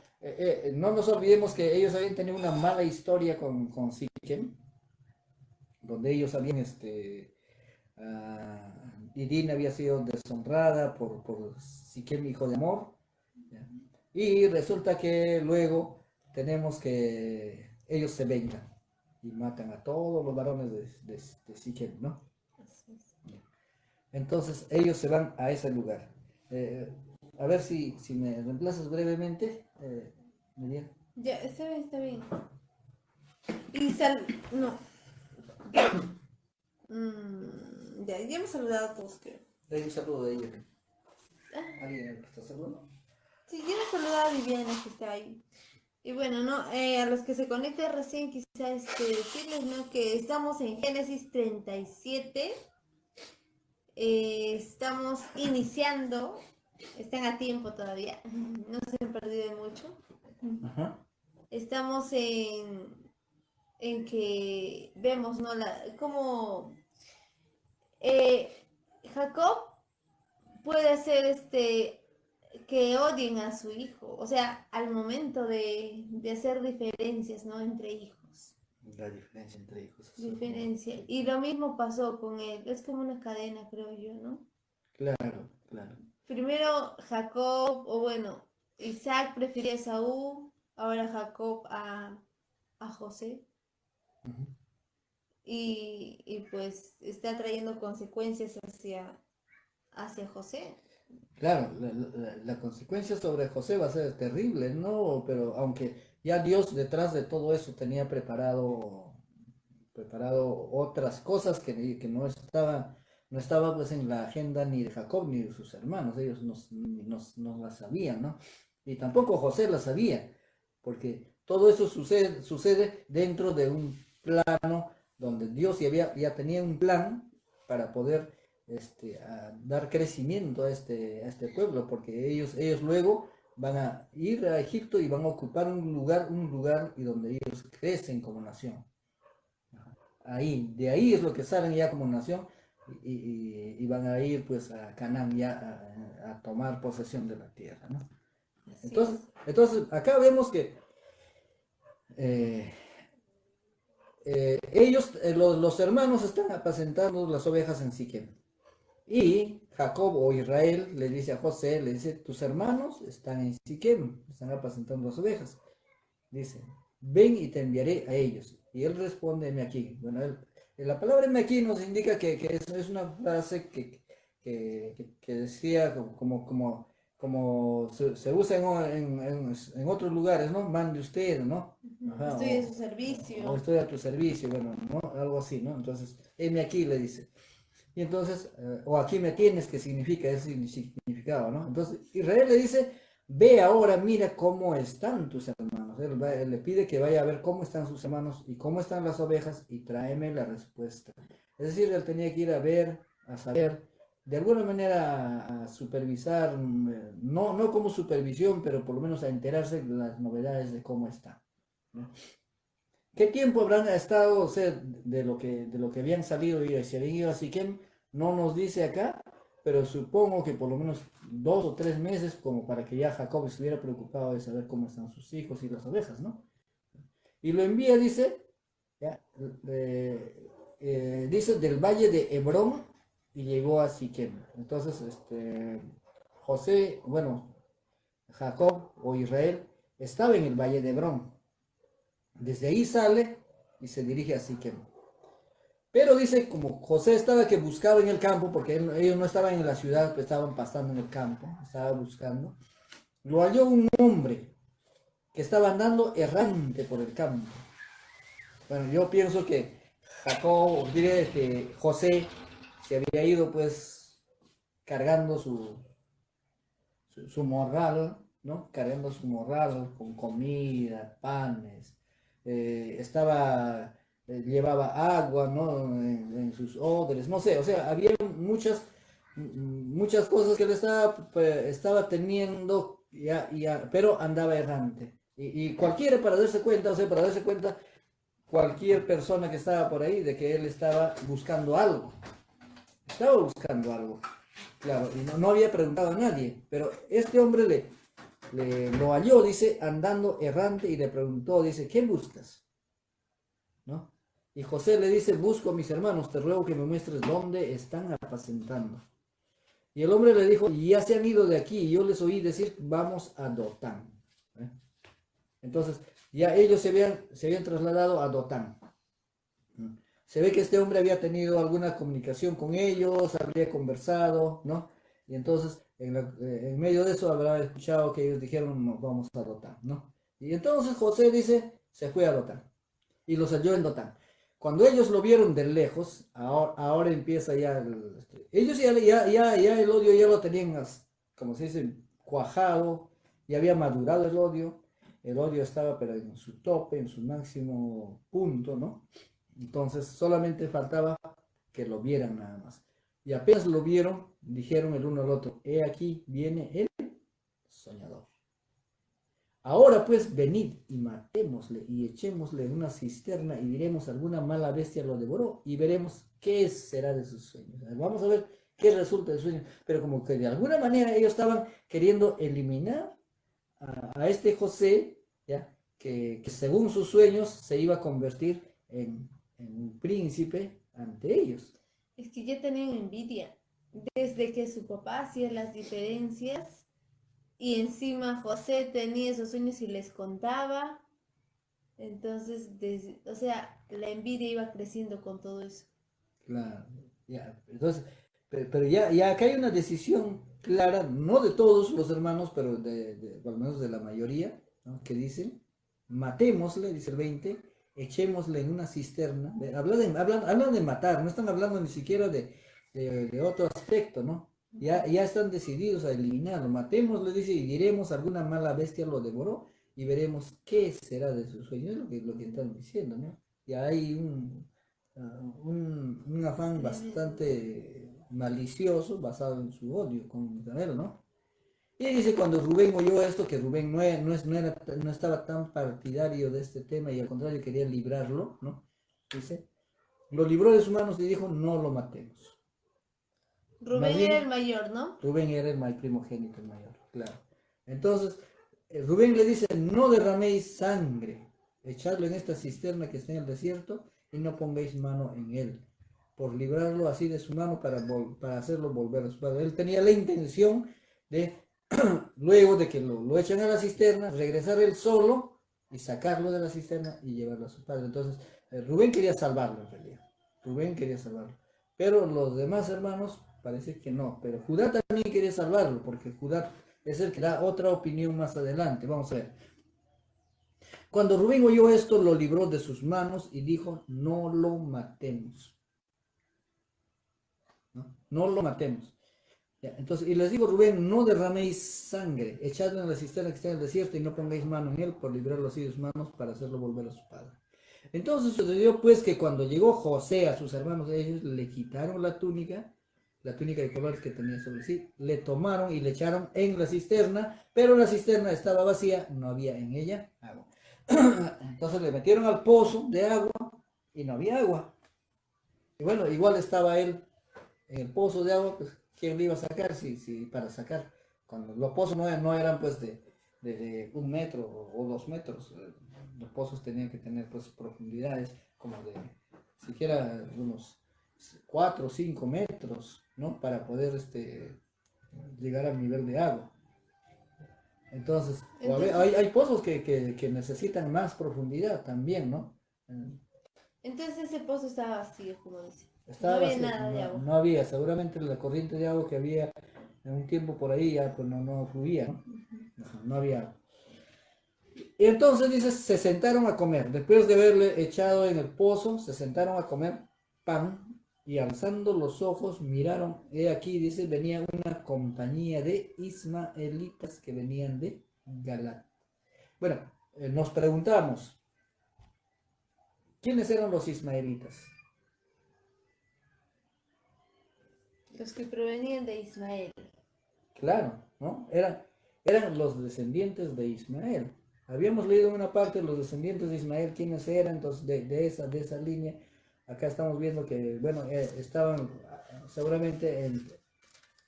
[SPEAKER 1] no nos olvidemos que ellos habían tenido una mala historia con Siquem, donde ellos habían, y Dina había sido deshonrada por Siquem, hijo de Amor. ¿Ya? Y resulta que luego tenemos que ellos se vengan y matan a todos los varones de Siquem, ¿no?
[SPEAKER 2] Así es.
[SPEAKER 1] Entonces ellos se van a ese lugar. Eh, a ver si me reemplazas brevemente, Miriam.
[SPEAKER 2] Ya, está bien, está bien. Y no. Ya hemos saludado a todos, creo.
[SPEAKER 1] Hay un saludo de ella.
[SPEAKER 2] Ah,
[SPEAKER 1] ¿Alguien que está saludando?
[SPEAKER 2] sí, ya hemos saludado a Viviana que está ahí. Y bueno, ¿no? A los que se conecten recién quizá decirles, ¿no? Que estamos en Génesis 37. Estamos iniciando. Están a tiempo todavía. No se han perdido mucho.
[SPEAKER 1] Ajá.
[SPEAKER 2] Estamos en que vemos, ¿no? Cómo eh, Jacob puede hacer que odien a su hijo, o sea, al momento de hacer diferencias, ¿no? Entre hijos.
[SPEAKER 1] La diferencia entre hijos.
[SPEAKER 2] Diferencia.
[SPEAKER 1] Sí.
[SPEAKER 2] Y lo mismo pasó con él. Es como una cadena, creo yo, ¿no?
[SPEAKER 1] Claro, claro.
[SPEAKER 2] Primero Jacob, o bueno, Isaac prefería a Saúl, ahora Jacob a José.
[SPEAKER 1] Ujú.
[SPEAKER 2] Y pues está trayendo consecuencias hacia José.
[SPEAKER 1] Claro, la consecuencia sobre José va a ser terrible, ¿no? Pero aunque ya Dios detrás de todo eso tenía preparado otras cosas que no estaba pues en la agenda ni de Jacob ni de sus hermanos, ellos no las sabían, ¿no? Y tampoco José las sabía, porque todo eso sucede dentro de un plano donde Dios ya tenía un plan para poder dar crecimiento a este pueblo, porque ellos luego van a ir a Egipto y van a ocupar un lugar y donde ellos crecen como nación. De ahí es lo que salen ya como nación y van a ir pues a Canaán ya a tomar posesión de la tierra, ¿no?
[SPEAKER 2] Así
[SPEAKER 1] Entonces,
[SPEAKER 2] es.
[SPEAKER 1] entonces acá vemos que eh, ellos, los hermanos están apacentando las ovejas en Siquem. Y Jacob o Israel le dice a José, le dice, tus hermanos están en Siquem, están apacentando las ovejas. Dice, ven y te enviaré a ellos. Y él responde, heme aquí. Bueno, la palabra heme aquí nos indica que es una frase que decía como se usa en otros lugares, ¿no? Mande usted, ¿no?
[SPEAKER 2] Ujú.
[SPEAKER 1] Ajá,
[SPEAKER 2] Estoy a su
[SPEAKER 1] o
[SPEAKER 2] servicio.
[SPEAKER 1] estoy a tu servicio, bueno, ¿no? Algo así, ¿no? Entonces, heme aquí, le dice. Y entonces, o aquí me tienes, que significa ese significado, ¿no? Entonces, Israel le dice, ve ahora, mira cómo están tus hermanos. Él le pide que vaya a ver cómo están sus hermanos y cómo están las ovejas y tráeme la respuesta. Es decir, él tenía que ir a ver, a saber, de alguna manera a supervisar, no como supervisión, pero por lo menos a enterarse de las novedades de cómo están, ¿no? ¿Qué tiempo habrán estado, o sea, de lo que habían salido y se habían ido a Siquem? No nos dice acá, pero supongo que por lo menos 2 o 3 meses, como para que ya Jacob estuviera preocupado de saber cómo están sus hijos y las ovejas, ¿no? Y lo envía, dice, ya, dice del valle de Hebrón y llegó a Siquem. Entonces, José, bueno, Jacob o Israel estaba en el valle de Hebrón. Desde ahí sale y se dirige a Siquem. Pero dice, como José estaba que buscaba en el campo, porque ellos no estaban en la ciudad, pues estaban pasando en el campo, estaba buscando. lo halló un hombre que estaba andando errante por el campo. Bueno, yo pienso que Jacob, diré, José se había ido pues cargando su morral, ¿no? Cargando su morral con comida, panes, llevaba agua, ¿no? En sus odres, no sé, o sea, había muchas cosas que él estaba teniendo, pero andaba errante. Y cualquiera para darse cuenta, o sea, para darse cuenta, cualquier persona que estaba por ahí, de que él estaba buscando algo. Claro, y no había preguntado a nadie, pero este hombre lo halló, dice, andando errante y le preguntó, dice, ¿qué buscas? ¿No? Y José le dice, busco a mis hermanos, te ruego que me muestres dónde están apacentando. Y el hombre le dijo, ya se han ido de aquí, y yo les oí decir, vamos a Dotán. ¿Eh? Entonces, ya ellos se habían trasladado a Dotán. Se ve que este hombre había tenido alguna comunicación con ellos, habría conversado, ¿no? Y entonces, en medio de eso, habrá escuchado que ellos dijeron, no, vamos a Dotán, ¿no? Y entonces José dice, se fue a Dotán y los halló en Dotán. Cuando ellos lo vieron de lejos, ahora empieza ya, ellos ya el odio ya lo tenían, como se dice, cuajado, ya había madurado el odio estaba pero en su tope, en su máximo punto, ¿no? Entonces solamente faltaba que lo vieran nada más. Y apenas lo vieron, dijeron el uno al otro, he aquí viene el soñador. Ahora pues venid y matémosle y echémosle en una cisterna y diremos alguna mala bestia lo devoró y veremos qué será de sus sueños. Vamos a ver qué resulta de sus sueños. Pero como que de alguna manera ellos estaban queriendo eliminar a este José, ¿ya? Que según sus sueños se iba a convertir en un príncipe ante ellos.
[SPEAKER 2] Es que ya tenían envidia. Desde que su papá hacía las diferencias y encima José tenía esos sueños y les contaba. Entonces, o sea, la envidia iba creciendo con todo eso.
[SPEAKER 1] Claro, ya. Entonces, pero ya acá hay una decisión clara, no de todos los hermanos, pero por lo menos de la mayoría, ¿no? Que dicen, matémosle, dice el 20, echémosle en una cisterna. Hablan de matar, no están hablando ni siquiera de otro aspecto, ¿no? Ya están decididos a eliminarlo. Matémosle, dice, y diremos, alguna mala bestia lo devoró y veremos qué será de sus sueños, es lo que están diciendo, ¿no? Ya hay un afán
[SPEAKER 2] Tremendo.
[SPEAKER 1] bastante malicioso basado en su odio contra él, ¿no? Y dice cuando Rubén oyó esto, que Rubén no estaba tan partidario de este tema y al contrario quería librarlo, ¿no? Dice, lo libró de sus manos y dijo, no lo matemos. Más
[SPEAKER 2] Rubén era el
[SPEAKER 1] bien,
[SPEAKER 2] mayor, ¿no?
[SPEAKER 1] Rubén era el primogénito, el mayor, claro. Entonces, Rubén le dice, no derraméis sangre, echadlo en esta cisterna que está en el desierto y no pongáis mano en él, por librarlo así de su mano para hacerlo volver a su padre. Él tenía la intención de, luego de que lo echan a la cisterna, regresar él solo y sacarlo de la cisterna y llevarlo a su padre. Entonces, Rubén quería salvarlo en realidad. Rubén quería salvarlo. Pero los demás hermanos parece que no. Pero Judá también quería salvarlo, porque Judá es el que da otra opinión más adelante. Vamos a ver. Cuando Rubén oyó esto, lo libró de sus manos y dijo, no lo matemos. No lo matemos. Ya, entonces, y les digo, Rubén, no derraméis sangre, echadlo en la cisterna que está en el desierto y no pongáis mano en él por librarlo así de sus manos para hacerlo volver a su padre. Entonces sucedió pues que cuando llegó José a sus hermanos, ellos le quitaron la túnica de colores que tenía sobre sí, le tomaron y le echaron en la cisterna, pero la cisterna estaba vacía, no había en ella agua. Entonces le metieron al pozo de agua y no había agua. Y bueno, igual estaba él en el pozo de agua, pues ¿quién le iba a sacar? Si para sacar, cuando los pozos no eran pues de 1 metro o 2 metros, los pozos tenían que tener pues profundidades como de siquiera unos 4 o 5 metros, ¿no? Para poder llegar al nivel de agua. Entonces, hay
[SPEAKER 2] Entonces,
[SPEAKER 1] pozos que necesitan más profundidad también, ¿no?
[SPEAKER 2] entonces ese pozo estaba vacío, como dice. No
[SPEAKER 1] Estaba
[SPEAKER 2] había
[SPEAKER 1] vacío,
[SPEAKER 2] nada de agua.
[SPEAKER 1] no había, seguramente la corriente de agua que había En un tiempo por ahí ya pues no fluía, ¿no? No había. Y entonces dice, se sentaron a comer. Después de haberle echado en el pozo, se sentaron a comer pan y alzando los ojos miraron. He aquí, dice, venía una compañía de ismaelitas que venían de Galat. Bueno, nos preguntamos, ¿quiénes eran los ismaelitas?
[SPEAKER 2] Los que provenían de Ismael.
[SPEAKER 1] Claro, ¿no? Eran los descendientes de Ismael. Habíamos leído en una parte los descendientes de Ismael, quiénes eran, entonces de esa línea, acá estamos viendo que, bueno, estaban seguramente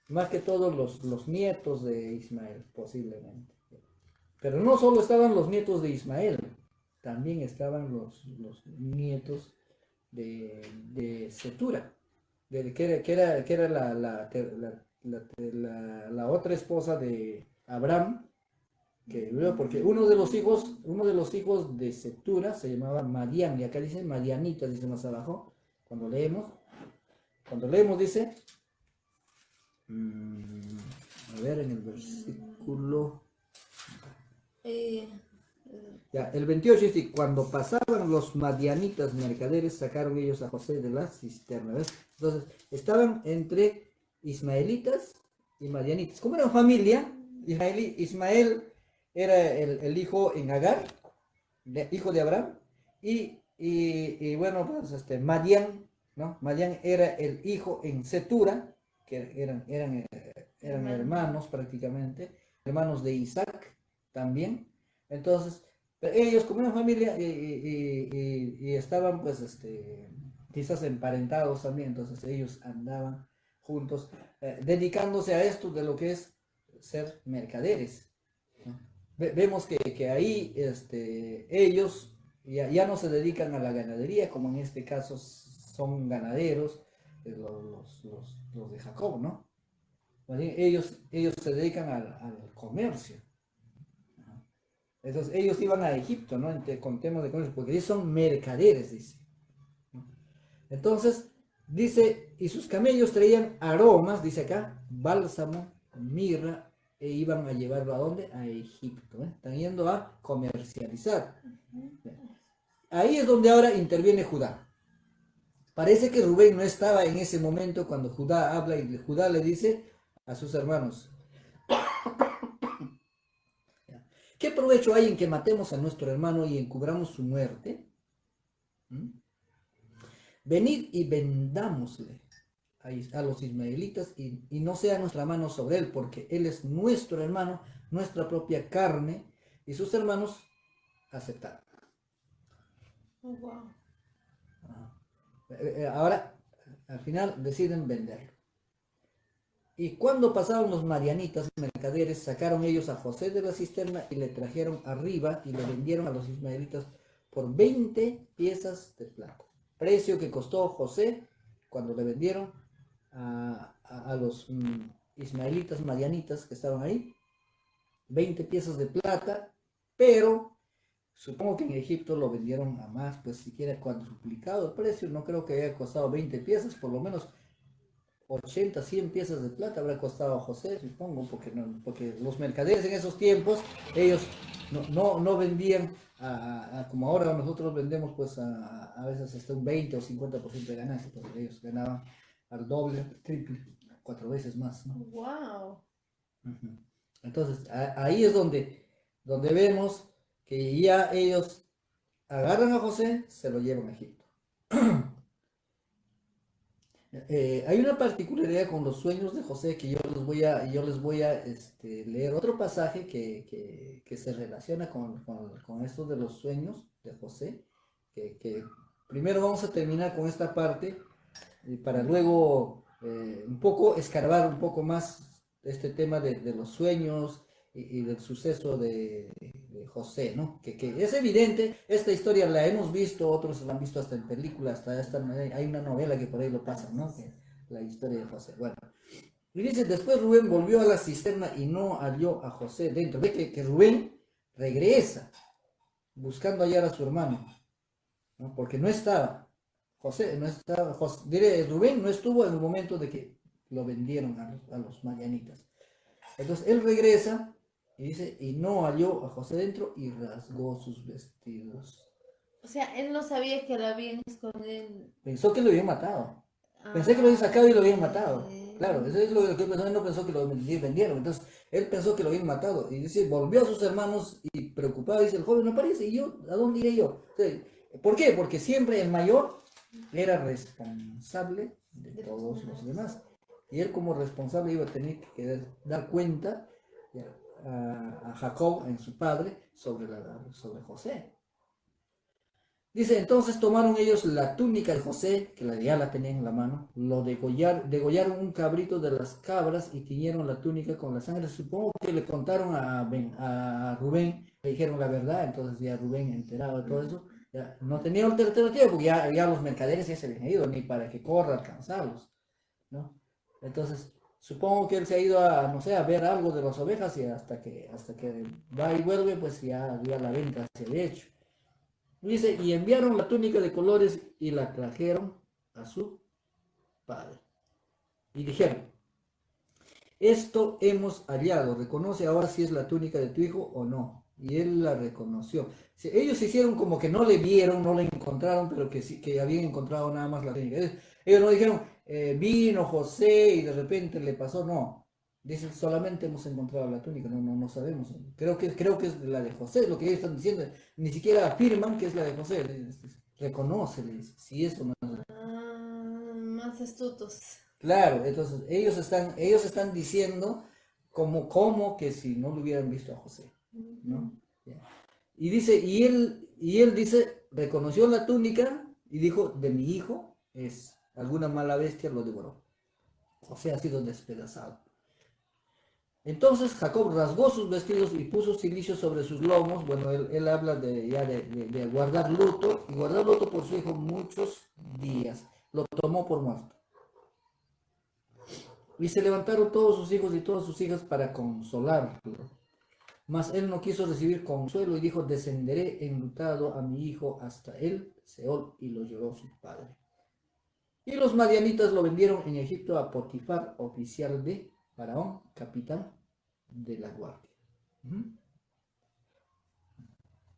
[SPEAKER 1] más que todos los nietos de Ismael, posiblemente. Pero no solo estaban los nietos de Ismael, también estaban los nietos de Setura, que era la otra esposa de Abraham, porque uno de los hijos de Setura se llamaba Madián, y acá dice Madianitas, dice más abajo, cuando leemos dice, a ver en el versículo,
[SPEAKER 2] Eh,
[SPEAKER 1] ya, el 28 dice, cuando pasaban los madianitas mercaderes, sacaron ellos a José de la cisterna, ¿ves? Entonces, estaban entre ismaelitas y madianitas. Como eran familia, Ismael era el hijo en Agar, hijo de Abraham, y bueno, pues Madián, ¿no? Madián era el hijo en Setura, que eran hermanos prácticamente, hermanos de Isaac también. Entonces, ellos como una familia y estaban pues quizás emparentados también, entonces ellos andaban juntos, dedicándose a esto de lo que es ser mercaderes, ¿no? Vemos que ahí ellos ya no se dedican a la ganadería, como en este caso son ganaderos, los de Jacob, ¿no? Más bien, ellos se dedican al comercio. Entonces ellos iban a Egipto, ¿no? Con temas de comercio, porque ellos son mercaderes, dice. Entonces, dice, y sus camellos traían aromas, dice acá, bálsamo, mirra, e iban a llevarlo ¿a dónde? A Egipto, ¿eh? Están yendo a comercializar. Ahí es donde ahora interviene Judá. Parece que Rubén no estaba en ese momento cuando Judá habla y Judá le dice a sus hermanos, ¿qué provecho hay en que matemos a nuestro hermano y encubramos su muerte? ¿Mm? Venid y vendámosle a los ismaelitas y no sea nuestra mano sobre él, porque él es nuestro hermano, nuestra propia carne, y sus hermanos aceptaron.
[SPEAKER 2] oh, wow.
[SPEAKER 1] Ahora, al final, deciden venderlo. Y cuando pasaron los madianitas, mercaderes, sacaron ellos a José de la cisterna y le trajeron arriba y le vendieron a los ismaelitas por 20 piezas de plata. Precio que costó José cuando le vendieron a los ismaelitas, madianitas que estaban ahí, 20 piezas de plata, pero supongo que en Egipto lo vendieron a más, pues siquiera cuadruplicado el precio, no creo que haya costado 20 piezas, por lo menos 80, 100 piezas de plata habrá costado a José, supongo, porque los mercaderes en esos tiempos, ellos no vendían como ahora nosotros vendemos, pues a veces hasta un 20 o 50% de ganancia, porque ellos ganaban al doble, triple, 4 veces más, ¿no?
[SPEAKER 2] Wow.
[SPEAKER 1] Ujú. Entonces, ahí es donde vemos que ya ellos agarran a José, se lo llevan a Egipto. Hay una particularidad con los sueños de José que yo les voy a leer otro pasaje que se relaciona con esto de los sueños de José, que primero vamos a terminar con esta parte para luego un poco escarbar un poco más este tema de los sueños y del suceso de José, ¿no? Que es evidente, esta historia la hemos visto, otros la han visto hasta en películas, hay una novela que por ahí lo pasa, ¿no? La historia de José. Bueno, y dice, después Rubén volvió a la cisterna y no halló a José dentro. Ve que Rubén regresa buscando hallar a su hermano, ¿no? Porque no estaba. José no estaba, Rubén no estuvo en el momento de que lo vendieron a los madianitas. Entonces él regresa y dice, y no halló a José dentro y rasgó sus vestidos.
[SPEAKER 2] O sea, él no sabía que lo habían escondido.
[SPEAKER 1] Pensó que lo habían matado. Pensé que lo habían
[SPEAKER 2] Ah,
[SPEAKER 1] sacado y lo habían matado. Claro, eso es lo que él pensó. Él no pensó que lo vendieron. Entonces, él pensó que lo habían matado. Y dice, volvió a sus hermanos y preocupado, dice, el joven no aparece. ¿Y yo? ¿A dónde iré yo? O sea, ¿por qué? Porque siempre el mayor era responsable de
[SPEAKER 2] de los
[SPEAKER 1] todos los
[SPEAKER 2] demás.
[SPEAKER 1] demás. Y él como responsable iba a tener que dar cuenta ya, a Jacob, en su padre, sobre José. Dice, entonces tomaron ellos la túnica de José, que ya la tenían en la mano, degollaron un cabrito de las cabras y tiñeron la túnica con la sangre. Supongo que le contaron a Rubén, le dijeron la verdad, entonces ya Rubén, enterado de todo eso, ya no tenía alternativa porque ya los mercaderes ya se habían ido, ni para que corra a alcanzarlos, ¿no? Entonces, supongo que él se ha ido a, no sé, a ver algo de las ovejas y hasta que va y vuelve, pues ya la venta se había hecho. Dice, y enviaron la túnica de colores y la trajeron a su padre. Y dijeron, esto hemos hallado, reconoce ahora si es la túnica de tu hijo o no. Y él la reconoció. Ellos hicieron como que no le vieron, no la encontraron, pero que sí, que habían encontrado nada más la túnica. Ellos no dijeron, vino José y de repente le pasó, no. Dicen, solamente hemos encontrado la túnica, no sabemos. Creo que es la de José, lo que ellos están diciendo. Ni siquiera afirman que es la de José. Reconoce, si es o no.
[SPEAKER 2] Ah, más astutos.
[SPEAKER 1] Claro, entonces ellos están diciendo como que si no lo hubieran visto a José, ¿no? Ya. Y dice, y él dice, reconoció la túnica y dijo, de mi hijo es, alguna mala bestia lo devoró. José ha sido despedazado. Entonces Jacob rasgó sus vestidos y puso cilicio sobre sus lomos. Bueno, él habla de guardar luto y guardar luto por su hijo muchos días. Lo tomó por muerto. Y se levantaron todos sus hijos y todas sus hijas para consolarlo. Mas él no quiso recibir consuelo y dijo, descenderé enlutado a mi hijo hasta el Seol, y lo lloró su padre. Y los madianitas lo vendieron en Egipto a Potifar, oficial de Faraón, capitán de la guardia.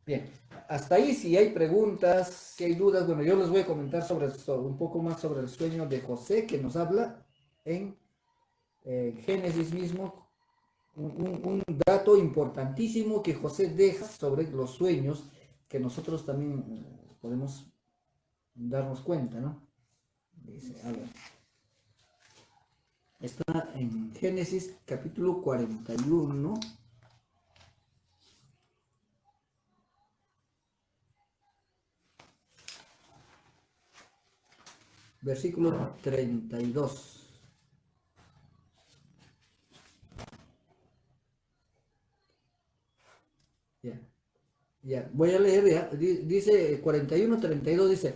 [SPEAKER 1] Bien, hasta ahí si hay preguntas, si hay dudas, bueno, yo les voy a comentar un poco más sobre el sueño de José que nos habla en Génesis mismo, un dato importantísimo que José deja sobre los sueños que nosotros también podemos darnos cuenta, ¿no? Dice, a ver, está en Génesis capítulo 41, versículo 32. Ya, ya, voy a leer, ya. Dice 41:32, dice,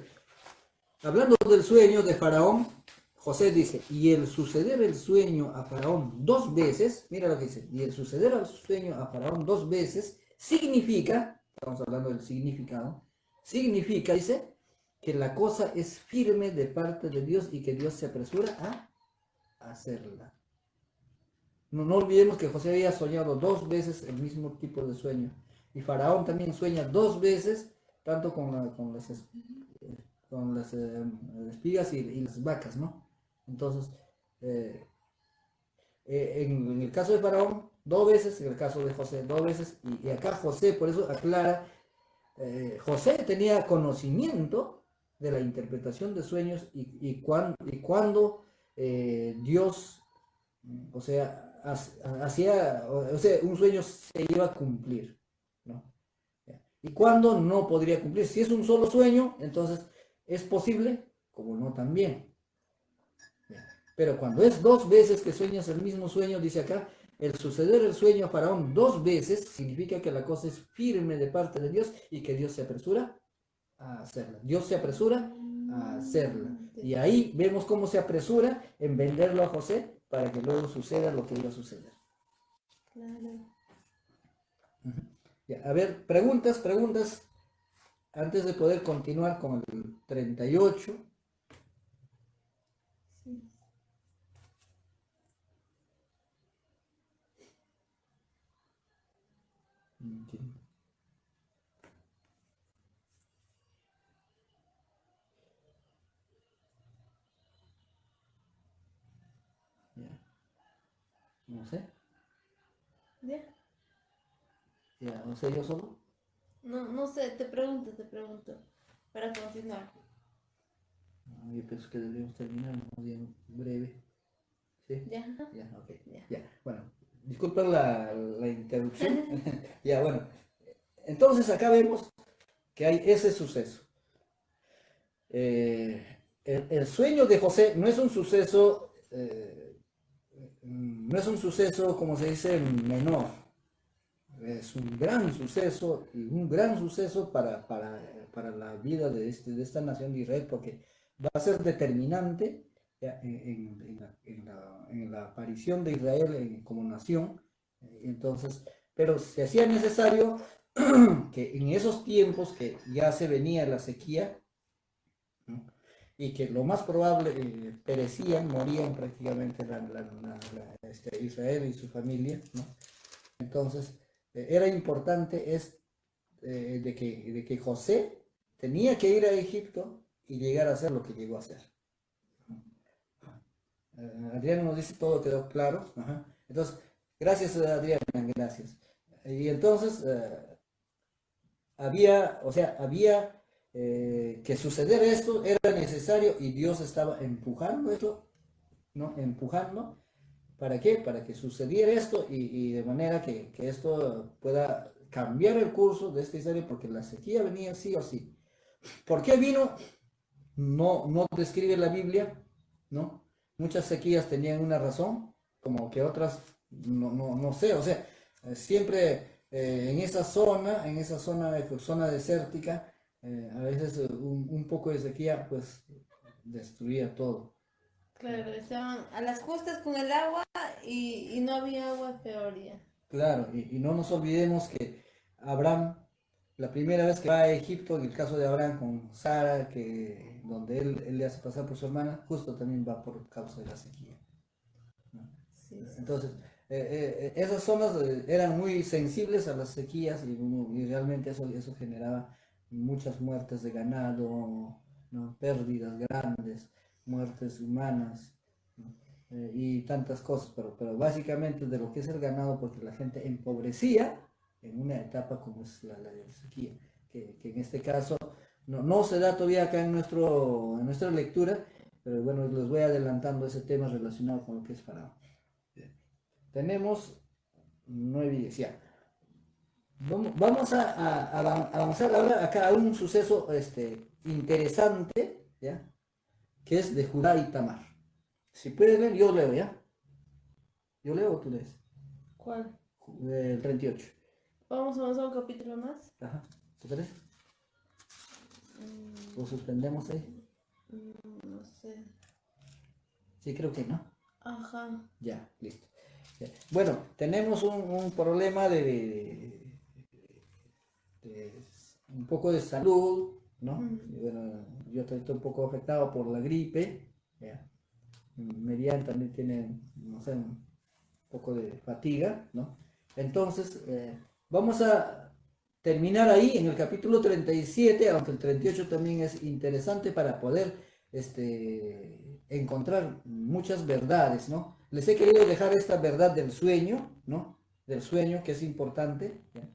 [SPEAKER 1] hablando del sueño de Faraón, José dice, y el suceder el sueño a Faraón dos veces, mira lo que dice, y el suceder el sueño a Faraón dos veces significa, estamos hablando del significado, significa, dice, que la cosa es firme de parte de Dios y que Dios se apresura a hacerla. No olvidemos que José había soñado dos veces el mismo tipo de sueño. Y Faraón también sueña dos veces, tanto con las espigas y las vacas, ¿no? Entonces, eh, en el caso de Faraón, dos veces, en el caso de José, dos veces, y acá José, por eso aclara, José tenía conocimiento de la interpretación de sueños y cuando Dios, o sea, hacía, o sea, un sueño se iba a cumplir, ¿no? Y cuando no podría cumplir. Si es un solo sueño, entonces es posible, como no también. Pero cuando es dos veces que sueñas el mismo sueño, dice acá, el suceder el sueño a Faraón dos veces significa que la cosa es firme de parte de Dios y que Dios se apresura a hacerla. Dios se apresura a hacerla. Y ahí vemos cómo se apresura en venderlo a José para que luego suceda lo que iba a suceder.
[SPEAKER 2] Claro.
[SPEAKER 1] Ya, a ver, preguntas, antes de poder continuar con el 38.
[SPEAKER 2] Sí.
[SPEAKER 1] Ok. Ya. No sé.
[SPEAKER 2] ¿Ya?
[SPEAKER 1] Ya, no sé yo solo.
[SPEAKER 2] No, no sé, te pregunto, para continuar.
[SPEAKER 1] Ah, yo pienso que deberíamos terminar más bien breve. ¿Sí?
[SPEAKER 2] ¿Ya? Ajá.
[SPEAKER 1] Ya, ok.
[SPEAKER 2] Ya.
[SPEAKER 1] Ya, bueno. Disculpen la interrupción. Ya, bueno. Entonces acá vemos que hay ese suceso. El sueño de José no es un suceso, no es un suceso, como se dice, menor. Es un gran suceso y un gran suceso para la vida de esta nación de Israel, porque va a ser determinante ya, en la aparición de Israel como nación. Entonces, pero se hacía necesario que en esos tiempos que ya se venía la sequía, ¿no? Y que lo más probable perecían, morían prácticamente Israel y su familia, ¿no? Entonces, era importante de que José tenía que ir a Egipto y llegar a hacer lo que llegó a hacer. Adrián nos dice todo quedó claro. Ajá. Entonces, gracias Adrián, gracias. Y entonces, había que suceder esto, era necesario y Dios estaba empujando esto, ¿no? Empujando. ¿Para qué? Para que sucediera esto y de manera que esto pueda cambiar el curso de esta historia, porque la sequía venía sí o sí. ¿Por qué vino? No describe la Biblia, ¿no? Muchas sequías tenían una razón, como que otras no sé, o sea, siempre en esa zona desértica, a veces un poco de sequía pues destruía todo.
[SPEAKER 2] Claro, estaban a las justas con el agua y no había agua peor ya.
[SPEAKER 1] Claro, y no nos olvidemos que Abraham, la primera vez que va a Egipto, en el caso de Abraham con Sara, donde él le hace pasar por su hermana, justo también va por causa de la sequía, ¿no?
[SPEAKER 2] Sí, sí,
[SPEAKER 1] Entonces,
[SPEAKER 2] sí.
[SPEAKER 1] esas zonas eran muy sensibles a las sequías y realmente eso generaba muchas muertes de ganado, ¿no? Pérdidas grandes, muertes humanas, ¿no? Y tantas cosas, pero básicamente de lo que es el ganado, porque la gente empobrecía en una etapa como es la de la sequía, que en este caso no se da todavía acá en nuestra lectura, pero bueno, les voy adelantando ese tema relacionado con lo que es Faraón. Tenemos 9 y 10, ya. Vamos a avanzar ahora acá a un suceso interesante, ¿ya? Que es de Judá y Tamar. Si puedes leer, yo leo, ¿ya? Yo leo o tú lees.
[SPEAKER 2] ¿Cuál?
[SPEAKER 1] El 38.
[SPEAKER 2] Vamos a avanzar un capítulo más.
[SPEAKER 1] Ajá. ¿Te parece?
[SPEAKER 2] Mm,
[SPEAKER 1] ¿Lo suspendemos ahí?
[SPEAKER 2] no sé.
[SPEAKER 1] Sí, creo que no.
[SPEAKER 2] Ajá.
[SPEAKER 1] Ya, listo. Ya. Bueno, tenemos un problema un poco de salud, ¿no?
[SPEAKER 2] Mm,
[SPEAKER 1] Y bueno, yo estoy un poco afectado por la gripe, ¿ya? Merian también tiene, no sé, un poco de fatiga, ¿no? Entonces, vamos a terminar ahí en el capítulo 37, aunque el 38 también es interesante para poder encontrar muchas verdades, ¿no? Les he querido dejar esta verdad del sueño, ¿no? Del sueño, que es importante, ¿ya?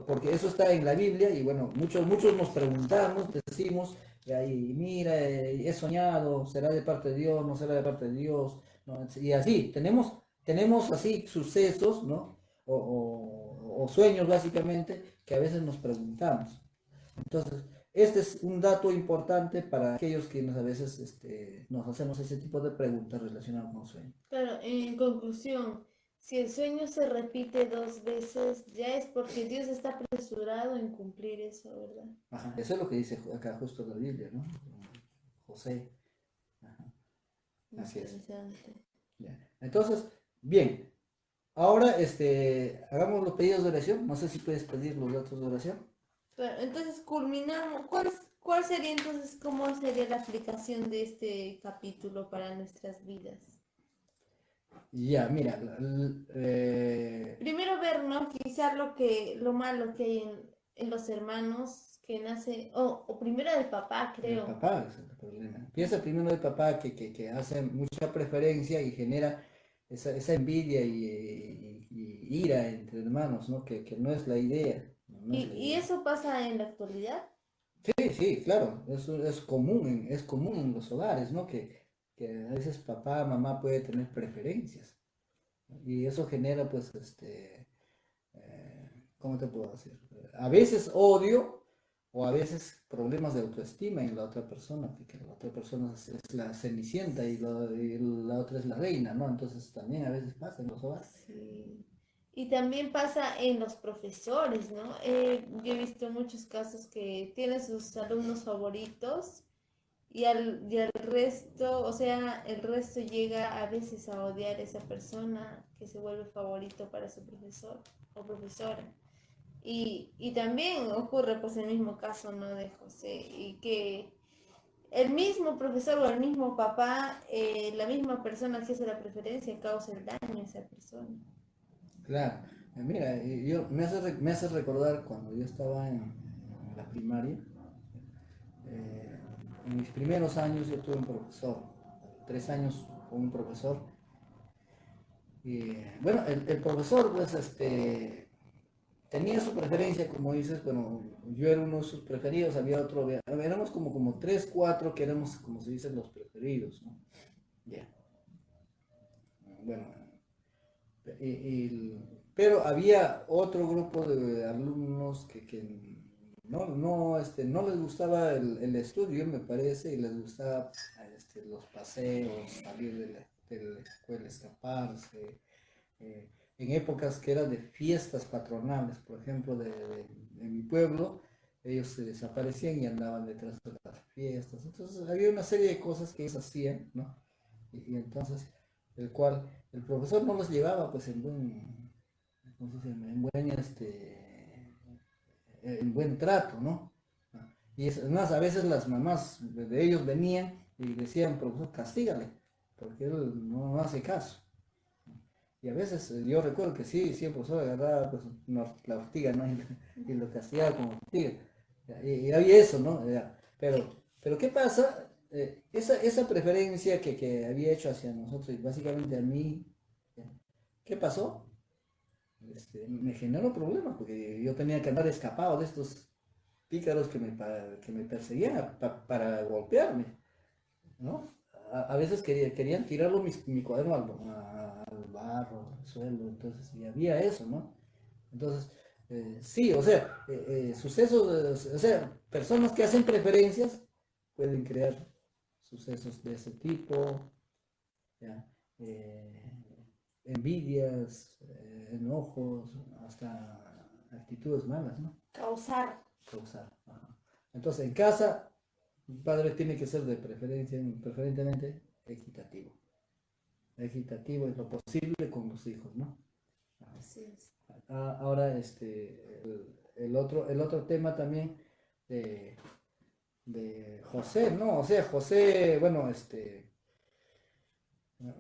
[SPEAKER 1] Porque eso está en la Biblia y bueno, muchos nos preguntamos, decimos, y mira, he soñado, ¿será de parte de Dios? ¿No será de parte de Dios? ¿No? Y así, tenemos así sucesos, ¿no? O sueños básicamente que a veces nos preguntamos. Entonces, este es un dato importante para aquellos que a veces nos hacemos ese tipo de preguntas relacionadas con sueños.
[SPEAKER 2] claro, en conclusión, si el sueño se repite dos veces, ya es porque Dios está apresurado en cumplir eso, ¿verdad?
[SPEAKER 1] Ajá, eso es lo que dice acá justo la Biblia, ¿no? José. Ajá, así es.
[SPEAKER 2] Interesante.
[SPEAKER 1] Ya. Entonces, bien, ahora hagamos los pedidos de oración. No sé si puedes pedir los datos de oración.
[SPEAKER 2] Claro, entonces culminamos. ¿Cuál sería entonces, cómo sería la aplicación de este capítulo para nuestras vidas?
[SPEAKER 1] Ya, mira,
[SPEAKER 2] Primero ver, ¿no? Quizá lo malo que hay en los hermanos que nace, o primero del papá,
[SPEAKER 1] el
[SPEAKER 2] creo.
[SPEAKER 1] papá es el problema. Empieza primero el papá que hace mucha preferencia y genera esa envidia y ira entre hermanos, ¿no? Que no es la idea, no es la
[SPEAKER 2] Y
[SPEAKER 1] idea.
[SPEAKER 2] eso pasa en la actualidad.
[SPEAKER 1] Sí, sí, claro, eso es común en los hogares, ¿no? Que a veces papá, mamá puede tener preferencias, ¿no? Y eso genera, pues, ¿cómo te puedo decir? A veces odio o a veces problemas de autoestima en la otra persona, porque la otra persona es la cenicienta y la otra es la reina, ¿no? Entonces también a veces pasa en los hogares.
[SPEAKER 2] Sí. Y también pasa en los profesores, ¿no? Yo he visto muchos casos que tienen sus alumnos favoritos y al resto, o sea, el resto llega a veces a odiar a esa persona que se vuelve favorito para su profesor o profesora. Y también ocurre pues el mismo caso, ¿no? De José, y que el mismo profesor o el mismo papá, la misma persona que hace la preferencia causa el daño a esa persona.
[SPEAKER 1] Claro, mira, me hace recordar cuando yo estaba en la primaria. Eh, en mis primeros años yo tuve un profesor, 3 años con un profesor. Y bueno, el profesor pues tenía su preferencia, como dices, bueno, yo era uno de sus preferidos, había otro, éramos como tres, cuatro que éramos, como se dice, los preferidos, ¿no? Ya, bueno, pero había otro grupo de alumnos que no les gustaba el estudio, me parece, y les gustaba los paseos, salir de la escuela, escaparse, en épocas que eran de fiestas patronales, por ejemplo, de mi pueblo, ellos se desaparecían y andaban detrás de las fiestas. Entonces había una serie de cosas que ellos hacían, ¿no? Y entonces, el cual el profesor no los llevaba pues en buen, ¿cómo se dice? En buen trato, ¿no? Y es más, a veces las mamás de ellos venían y decían, profesor, castígale, porque él no hace caso. Y a veces yo recuerdo que sí, sí, el profesor agarraba pues, la ortiga, ¿no? Y lo castigaba como ortiga. Y había eso, ¿no? Pero ¿qué pasa? Esa preferencia que había hecho hacia nosotros y básicamente a mí, ¿ya? ¿Qué pasó? Me generó problemas porque yo tenía que andar escapado de estos pícaros que me perseguían para golpearme, ¿no? A veces querían tirarlo mi cuaderno al barro, al suelo, entonces, y había eso, ¿no? Entonces, sí, o sea, sucesos, o sea, personas que hacen preferencias pueden crear sucesos de ese tipo, ¿ya? Envidias, enojos, hasta actitudes malas, ¿no?
[SPEAKER 2] Causar.
[SPEAKER 1] Causar. Ajá. Entonces, en casa, un padre tiene que ser de preferencia, preferentemente equitativo. Equitativo en lo posible con los hijos, ¿no? Ajá.
[SPEAKER 2] Así es.
[SPEAKER 1] Ahora, el otro tema también de, de José, ¿no? O sea, José, bueno,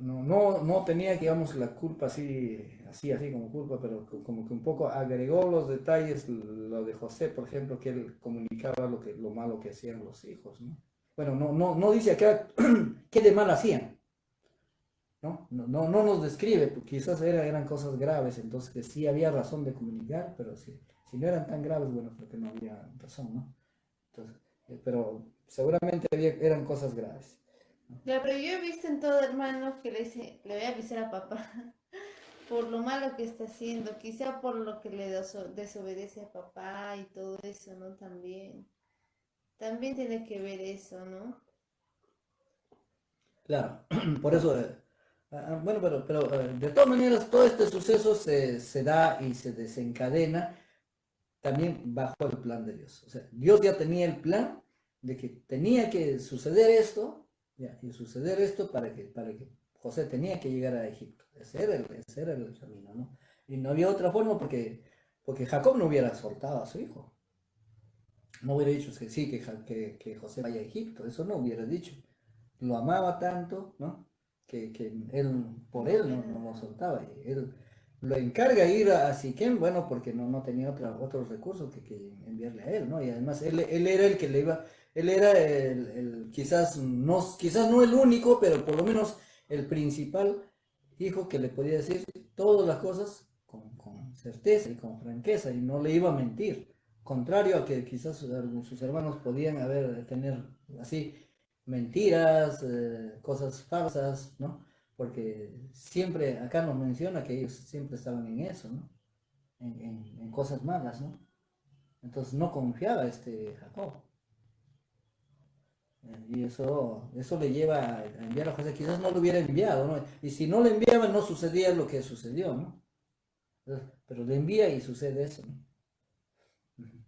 [SPEAKER 1] no tenía, digamos, la culpa así como culpa, pero como que un poco agregó los detalles, lo de José, por ejemplo, que él comunicaba lo malo que hacían los hijos, ¿no? Bueno, no dice acá qué de mal hacían, ¿no? No nos describe, pues, quizás eran cosas graves, entonces que sí había razón de comunicar, pero si no eran tan graves, bueno, creo que no había razón, ¿no? Entonces, pero seguramente eran cosas graves. ¿No?
[SPEAKER 2] Ya, pero yo he visto en todo hermano que le dice, le voy a avisar a papá por lo malo que está haciendo, quizá por lo que le desobedece a papá y todo eso, ¿no? También tiene que ver eso, ¿no?
[SPEAKER 1] Claro, por eso, bueno, pero de todas maneras, todo este suceso se da y se desencadena también bajo el plan de Dios. O sea, Dios ya tenía el plan de que tenía que suceder esto, ya, y suceder esto para que José tenía que llegar a Egipto. Ese era el camino, ¿no? Y no había otra forma porque Jacob no hubiera soltado a su hijo. No hubiera dicho que sí, que José vaya a Egipto, eso no hubiera dicho. Lo amaba tanto, ¿no? que él, por él no lo soltaba. Y él lo encarga ir a Siquem, bueno, porque no tenía otros recursos que enviarle a él, ¿no? Y además él era el que le iba, él era quizás no el único, pero por lo menos el principal hijo que le podía decir todas las cosas con certeza y con franqueza, y no le iba a mentir. Contrario a que quizás sus hermanos podían tener así mentiras, cosas falsas, ¿no? Porque siempre acá nos menciona que ellos siempre estaban en eso, ¿no? En cosas malas, ¿no? Entonces no confiaba Jacob. Y eso le lleva a enviar a José. Quizás no lo hubiera enviado, ¿no? Y si no le enviaba, no sucedía lo que sucedió, ¿no? Pero le envía y sucede eso, ¿no? Ujú.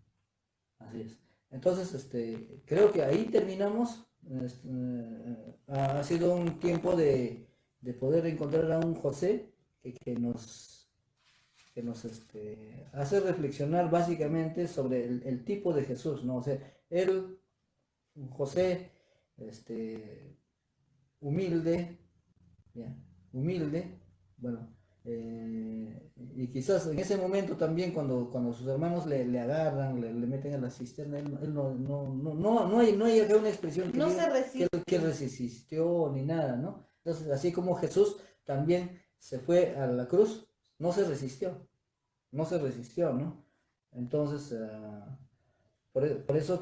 [SPEAKER 1] Así es. Entonces, creo que ahí terminamos. Ha sido un tiempo de poder encontrar a un José que nos hace reflexionar básicamente sobre el tipo de Jesús, ¿no? O sea, él, un José, humilde, ¿ya? Humilde, bueno, y quizás en ese momento también cuando sus hermanos le agarran, le meten a la cisterna, él no hay acá una expresión que
[SPEAKER 2] No
[SPEAKER 1] diga
[SPEAKER 2] se
[SPEAKER 1] que
[SPEAKER 2] resiste.
[SPEAKER 1] resistió ni nada, ¿no? Entonces, así como Jesús también se fue a la cruz, no se resistió, no se resistió, ¿no? Entonces, por eso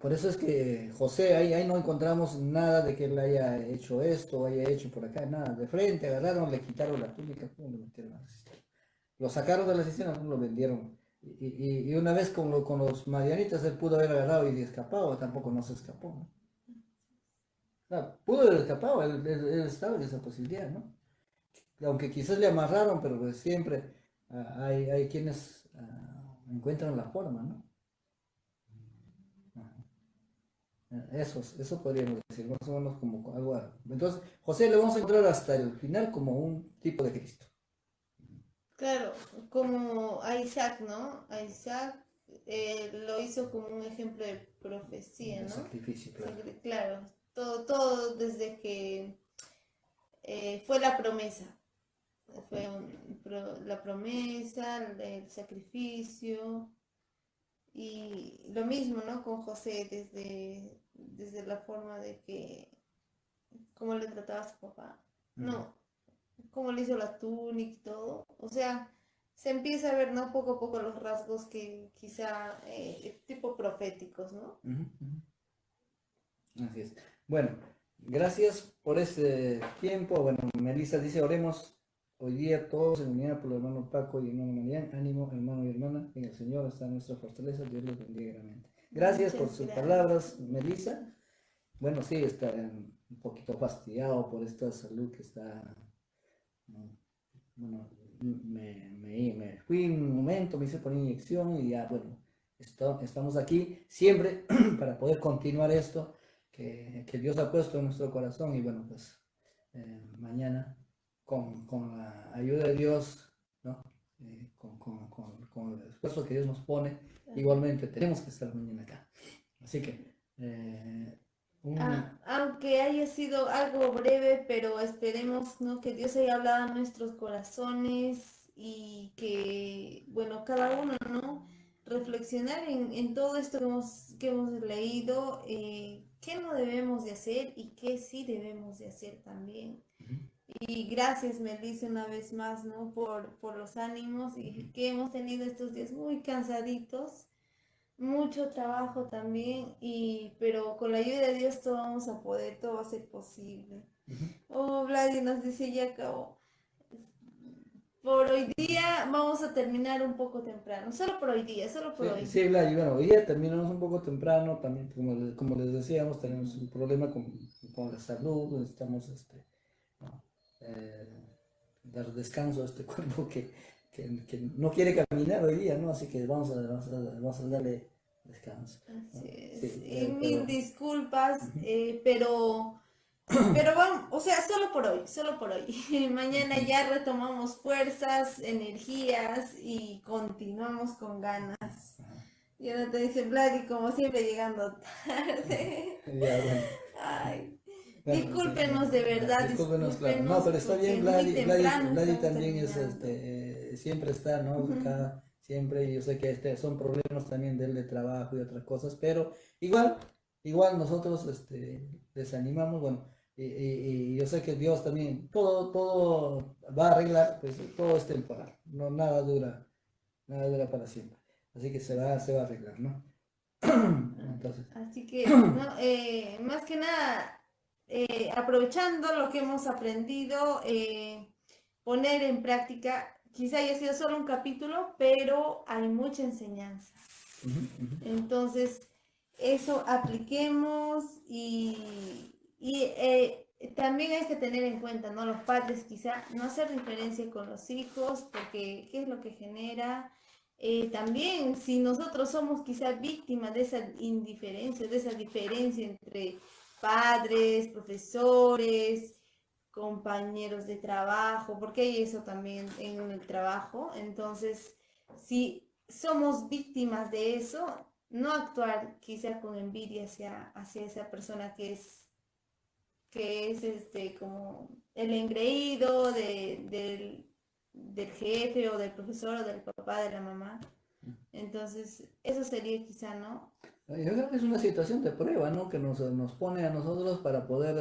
[SPEAKER 1] por eso es que José, ahí no encontramos nada de que él haya hecho esto, haya hecho por acá, nada. De frente agarraron, le quitaron la túnica, pum, lo metieron a la cisterna. Lo sacaron de la cisterna, pum, lo vendieron. Y una vez con los madianitas, él pudo haber agarrado y escapado, tampoco no se escapó, ¿no? Claro, pudo haber escapado, él estaba en esa posibilidad, ¿no? Aunque quizás le amarraron, pero pues siempre hay quienes encuentran la forma, ¿no? Eso podríamos decir, más o menos como algo. Entonces, José le vamos a encontrar hasta el final como un tipo de Cristo.
[SPEAKER 2] Claro, como a Isaac, ¿no? A Isaac lo hizo como un ejemplo de profecía,
[SPEAKER 1] De
[SPEAKER 2] ¿no?
[SPEAKER 1] sacrificio, claro.
[SPEAKER 2] Claro, todo desde que fue la promesa. Fue la promesa, el sacrificio y lo mismo, ¿no? Con José desde la forma de que, cómo le trataba a su papá.
[SPEAKER 1] Ujú.
[SPEAKER 2] No, cómo le hizo la túnica y todo. O sea, se empieza a ver, ¿no? Poco a poco los rasgos que quizá tipo proféticos, ¿no?
[SPEAKER 1] Ujú, ujú. Así es. Bueno, gracias por este tiempo. Bueno, Melissa dice, oremos hoy día todos en unidad por el hermano Paco y hermano Marián. Ánimo, hermano y hermana, en el Señor está nuestra fortaleza. Dios los bendiga grandemente. Gracias por
[SPEAKER 2] Muchas
[SPEAKER 1] sus
[SPEAKER 2] gracias.
[SPEAKER 1] palabras, Melissa. Bueno, sí, está un poquito fastidiado por esta salud que está. Bueno, me fui un momento, me hice poner inyección y ya, bueno, estamos aquí siempre para poder continuar esto que Dios ha puesto en nuestro corazón y bueno, pues mañana con la ayuda de Dios, ¿no? Con el esfuerzo que Dios nos pone, igualmente tenemos que estar mañana acá. Así que,
[SPEAKER 2] Aunque haya sido algo breve, pero esperemos, ¿no? Que Dios haya hablado a nuestros corazones y que, bueno, cada uno, ¿no? Reflexionar en todo esto que hemos leído, qué no debemos de hacer y qué sí debemos de hacer también. Y gracias, Melissa, una vez más, ¿no? Por los ánimos y que hemos tenido estos días muy cansaditos, mucho trabajo también, pero con la ayuda de Dios todo vamos a poder, todo va a ser posible.
[SPEAKER 1] ujú.
[SPEAKER 2] Oh, Vladi nos dice ya acabó. Por hoy día vamos a terminar un poco temprano, solo por hoy día, solo por
[SPEAKER 1] Sí,
[SPEAKER 2] hoy.
[SPEAKER 1] sí, Vlad, y bueno, hoy día terminamos un poco temprano, también como les decíamos, tenemos un problema con la salud, necesitamos ¿no? Eh, dar descanso a este cuerpo que no quiere caminar hoy día, ¿no? Así que vamos a darle descanso,
[SPEAKER 2] Así
[SPEAKER 1] ¿no?
[SPEAKER 2] es.
[SPEAKER 1] Sí,
[SPEAKER 2] Y mil
[SPEAKER 1] pero
[SPEAKER 2] disculpas,
[SPEAKER 1] ujú.
[SPEAKER 2] pero vamos, o sea, solo por hoy, solo por hoy. Mañana
[SPEAKER 1] Ujú.
[SPEAKER 2] ya retomamos fuerzas, energías y continuamos con ganas.
[SPEAKER 1] Ajá.
[SPEAKER 2] Y ahora te dice Vlad y como siempre llegando tarde.
[SPEAKER 1] Ya, bueno,
[SPEAKER 2] Ay.
[SPEAKER 1] Bueno,
[SPEAKER 2] Discúlpenos de verdad,
[SPEAKER 1] discúlpenos, claro. No, pero está
[SPEAKER 2] porque
[SPEAKER 1] bien,
[SPEAKER 2] muy temprano
[SPEAKER 1] Gladys
[SPEAKER 2] estamos
[SPEAKER 1] también es,
[SPEAKER 2] terminando.
[SPEAKER 1] siempre está, ¿no? Acá, siempre, y yo sé que son problemas también de trabajo y otras cosas, pero igual, igual nosotros, les animamos, bueno, y yo sé que Dios también, todo va a arreglar, pues todo es temporal, no, nada dura para siempre, así que se va a arreglar, ¿no? Entonces,
[SPEAKER 2] Así que, no, más que nada, aprovechando lo que hemos aprendido, poner en práctica, quizá haya sido solo un capítulo, pero hay mucha enseñanza.
[SPEAKER 1] ujú, ujú.
[SPEAKER 2] Entonces, eso apliquemos también hay que tener en cuenta, ¿no? Los padres quizá no hacer diferencia con los hijos, porque ¿qué es lo que genera? También si nosotros somos quizá víctimas de esa indiferencia, de esa diferencia entre padres, profesores, compañeros de trabajo, porque hay eso también en el trabajo. Entonces, si somos víctimas de eso, no actuar quizá con envidia hacia esa persona que es como el engreído del jefe o del profesor o del papá, de la mamá. Entonces, eso sería quizá, ¿no?
[SPEAKER 1] Yo creo que es una situación de prueba, ¿no? Que nos pone a nosotros para poder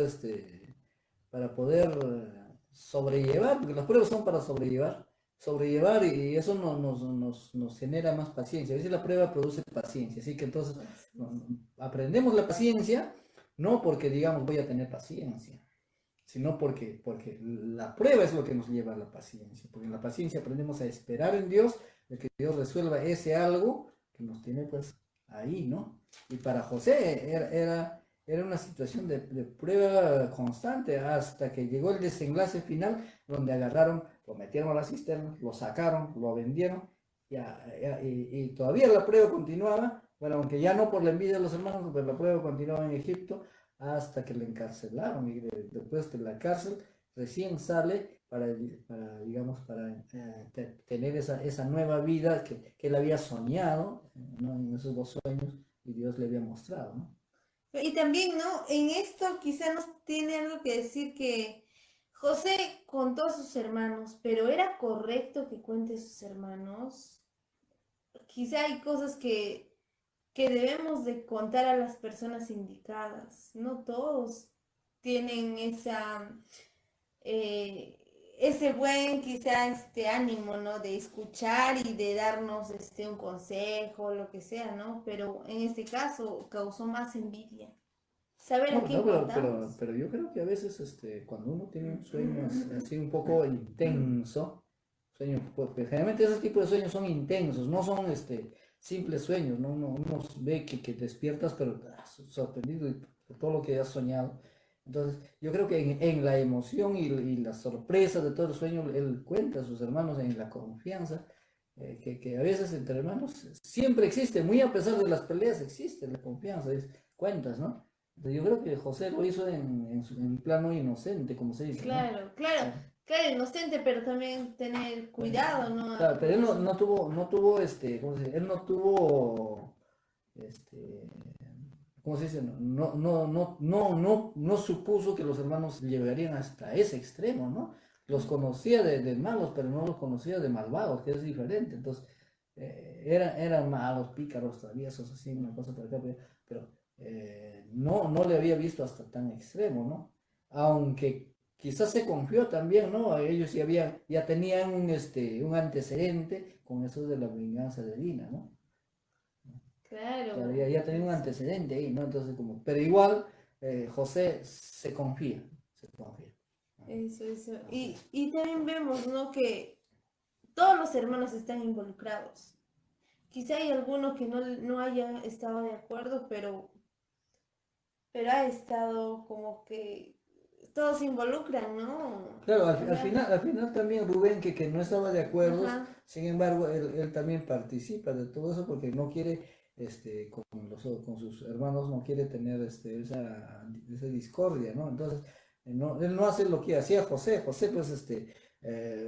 [SPEAKER 1] sobrellevar, porque las pruebas son para sobrellevar y eso nos genera más paciencia. A veces la prueba produce paciencia, así que entonces
[SPEAKER 2] Así es.
[SPEAKER 1] aprendemos la paciencia, no porque digamos voy a tener paciencia, sino porque la prueba es lo que nos lleva a la paciencia, porque en la paciencia aprendemos a esperar en Dios, de que Dios resuelva ese algo que nos tiene pues ahí, ¿no? Y para José era una situación de prueba constante hasta que llegó el desenlace final donde agarraron, lo metieron a la cisterna, lo sacaron, lo vendieron y todavía la prueba continuaba, bueno, aunque ya no por la envidia de los hermanos, pero la prueba continuaba en Egipto hasta que le encarcelaron y después de la cárcel recién sale digamos, para tener esa nueva vida que él había soñado, ¿no? En esos 2 sueños y Dios le había mostrado, ¿no?
[SPEAKER 2] Y también, ¿no? En esto quizá nos tiene algo que decir que José contó a sus hermanos, pero ¿era correcto que cuente a sus hermanos? Quizá hay cosas que debemos de contar a las personas indicadas. No todos tienen eh, ese buen quizá ánimo, ¿no? De escuchar y de darnos un consejo, lo que sea, ¿no? Pero en este caso causó más envidia. Saber a
[SPEAKER 1] No,
[SPEAKER 2] quién
[SPEAKER 1] no,
[SPEAKER 2] contamos.
[SPEAKER 1] pero yo creo que a veces cuando uno tiene un sueño así un poco intenso, porque generalmente ese tipo de sueños son intensos, no son simples sueños, ¿no? Uno ve que despiertas, pero sorprendido por todo lo que has soñado. Entonces, yo creo que en la emoción y la sorpresa de todo el sueño, él cuenta a sus hermanos en la confianza, que a veces entre hermanos siempre existe, muy a pesar de las peleas, existe la confianza, cuentas, ¿no? Yo creo que José lo hizo en plano inocente, como se dice, ¿no?
[SPEAKER 2] Claro, claro,
[SPEAKER 1] Claro.
[SPEAKER 2] claro, inocente, pero también tener cuidado, ¿no?
[SPEAKER 1] Claro, pero
[SPEAKER 2] Con
[SPEAKER 1] él
[SPEAKER 2] eso.
[SPEAKER 1] no tuvo, ¿cómo se dice? Él no tuvo, este, ¿cómo se dice? No supuso que los hermanos llegarían hasta ese extremo, ¿no? Los conocía de malos, pero no los conocía de malvados, que es diferente. Entonces, eran malos, pícaros, traviesos, así, una cosa por acá, pero no le había visto hasta tan extremo, ¿no? Aunque quizás se confió también, ¿no? Ellos ya tenían un antecedente con eso de la venganza divina, ¿no? Claro, ya,
[SPEAKER 2] Claro,
[SPEAKER 1] ya tenía un antecedente ahí, ¿no? Entonces, pero igual, José se confía.
[SPEAKER 2] eso.
[SPEAKER 1] Así es.
[SPEAKER 2] Y también vemos, ¿no? Que todos los hermanos están involucrados. Quizá hay alguno que no haya estado de acuerdo, pero ha estado como que todos se involucran, ¿no?
[SPEAKER 1] Claro, al
[SPEAKER 2] Ya.
[SPEAKER 1] final, también Rubén, que no estaba de acuerdo,
[SPEAKER 2] Ajá,
[SPEAKER 1] sin embargo, él también participa de todo eso porque no quiere, con sus hermanos, no quiere tener esa discordia, ¿no? Entonces, no, él no hace lo que hacía José. José, pues,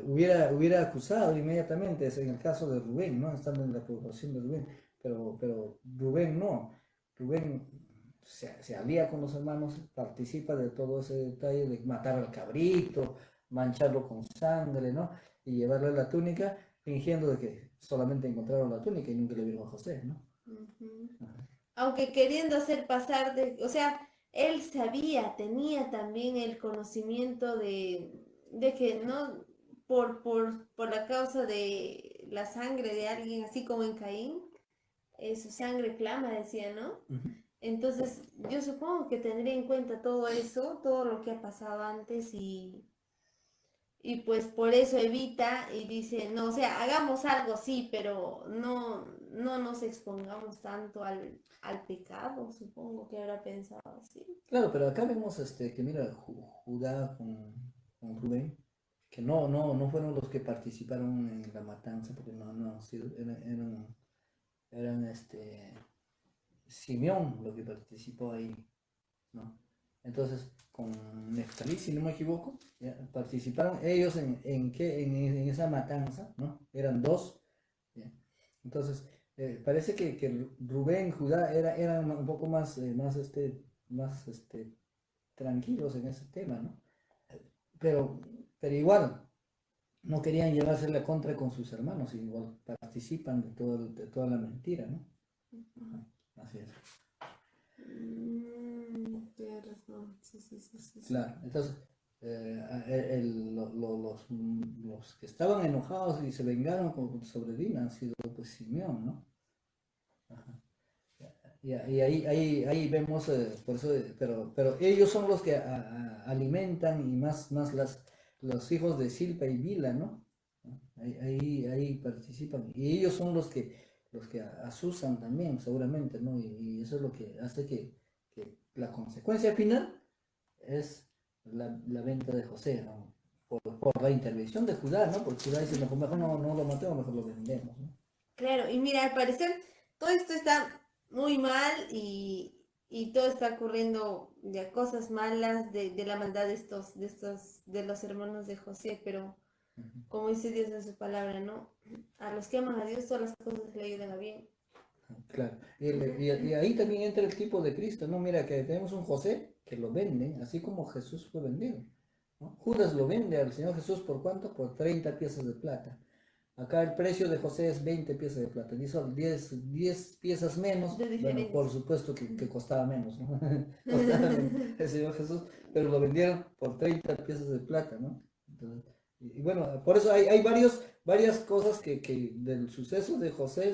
[SPEAKER 1] hubiera acusado inmediatamente, es en el caso de Rubén, ¿no? Estando en la población de Rubén, pero Rubén no. Rubén se alía con los hermanos, participa de todo ese detalle de matar al cabrito, mancharlo con sangre, ¿no? Y llevarle la túnica, fingiendo de que solamente encontraron la túnica y nunca le vieron a José, ¿no?
[SPEAKER 2] Ujú.
[SPEAKER 1] Ajá.
[SPEAKER 2] Aunque queriendo hacer pasar de, o sea, él sabía, tenía también el conocimiento de que no, por la causa de la sangre de alguien, así como en Caín, su sangre clama, decía, ¿no?
[SPEAKER 1] Ujú.
[SPEAKER 2] Entonces, yo supongo que tendría en cuenta todo eso, todo lo que ha pasado antes y pues por eso evita y dice, no, o sea, hagamos algo, sí, pero no nos expongamos tanto al pecado, supongo que habrá pensado así.
[SPEAKER 1] Claro, pero acá vemos que mira, Judá con Rubén, que no fueron los que participaron en la matanza, porque no han sido, eran Simeón lo que participó ahí, ¿no? Entonces, con Neftalí, si no me equivoco, ya, participaron ellos en esa matanza, ¿no? Eran dos, ya. Entonces, parece que Rubén, Judá eran un poco más tranquilos en ese tema, ¿no? Pero, pero igual, no querían llevarse la contra con sus hermanos, igual participan de toda la mentira, ¿no?
[SPEAKER 2] Ujú.
[SPEAKER 1] Ajá, así es.
[SPEAKER 2] Tienes razón, sí, sí, sí, sí, sí.
[SPEAKER 1] Claro, entonces los que estaban enojados y se vengaron sobre Dina han sido pues Simeón, ¿no? Ajá. Y ahí vemos, por eso, pero ellos son los que alimentan y más los hijos de Silpa y Bila, ¿no? Ahí participan. Y ellos son los que asusan también, seguramente, ¿no? Y eso es lo que hace que la consecuencia final es la venta de José, ¿no? Por la intervención de Judá, ¿no? Porque Judá dice, mejor no lo matemos, mejor lo vendemos, ¿no?
[SPEAKER 2] Claro, y mira, al parecer todo esto está muy mal y todo está ocurriendo de cosas malas, de la maldad de los hermanos de José, pero
[SPEAKER 1] Ujú.
[SPEAKER 2] como dice Dios en su palabra, ¿no? A los que aman a Dios todas las cosas le ayudan a bien.
[SPEAKER 1] Claro, y ahí también entra el tipo de Cristo, ¿no? Mira que tenemos un José que lo vende, así como Jesús fue vendido, ¿no? Judas lo vende al Señor Jesús ¿por cuánto? Por 30 piezas de plata. Acá el precio de José es 20 piezas de plata, y son 10 piezas menos,
[SPEAKER 2] De
[SPEAKER 1] bueno, por
[SPEAKER 2] diferencia.
[SPEAKER 1] supuesto que costaba menos, ¿no? Costaba menos el Señor Jesús, pero lo vendieron por 30 piezas de plata, ¿no? Entonces, y bueno, por eso hay varias cosas que del suceso de José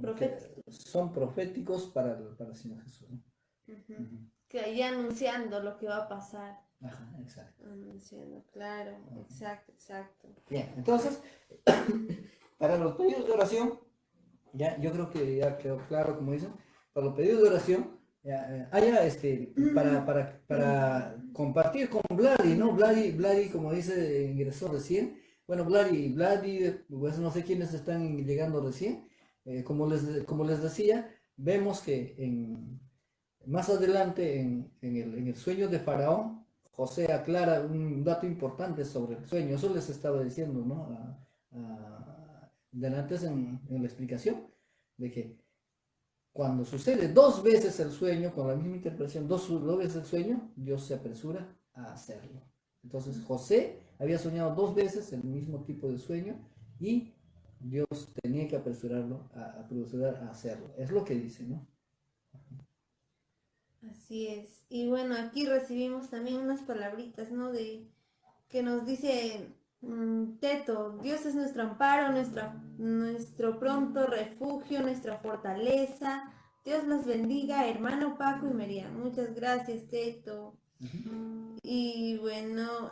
[SPEAKER 2] Profético.
[SPEAKER 1] son proféticos para el Señor Jesús, ¿no?
[SPEAKER 2] Ujú.
[SPEAKER 1] Ujú.
[SPEAKER 2] Que ahí anunciando lo que va a pasar.
[SPEAKER 1] Ajá, exacto.
[SPEAKER 2] Anunciando, claro,
[SPEAKER 1] Ujú.
[SPEAKER 2] exacto, exacto.
[SPEAKER 1] Bien, entonces, para los pedidos de oración, ya, yo creo que ya quedó claro, como dicen, para los pedidos de oración, ya, para compartir con Vladi, ¿no? Vladi, como dice, ingresó recién. Bueno, Vladi, pues no sé quiénes están llegando recién. Como les decía, vemos que más adelante en el sueño de Faraón, José aclara un dato importante sobre el sueño. Eso les estaba diciendo, ¿no? Delante en la explicación de que cuando sucede dos veces el sueño, con la misma interpretación, dos veces el sueño, Dios se apresura a hacerlo. Entonces José había soñado dos veces el mismo tipo de sueño y Dios tenía que apresurar a hacerlo. Es lo que dice, ¿no?
[SPEAKER 2] Así es. Y bueno, aquí recibimos también unas palabritas, ¿no? Que nos dice Teto, Dios es nuestro amparo, nuestro pronto refugio, nuestra fortaleza. Dios los bendiga, hermano Paco y María. Muchas gracias, Teto.
[SPEAKER 1] Ujú.
[SPEAKER 2] Y bueno,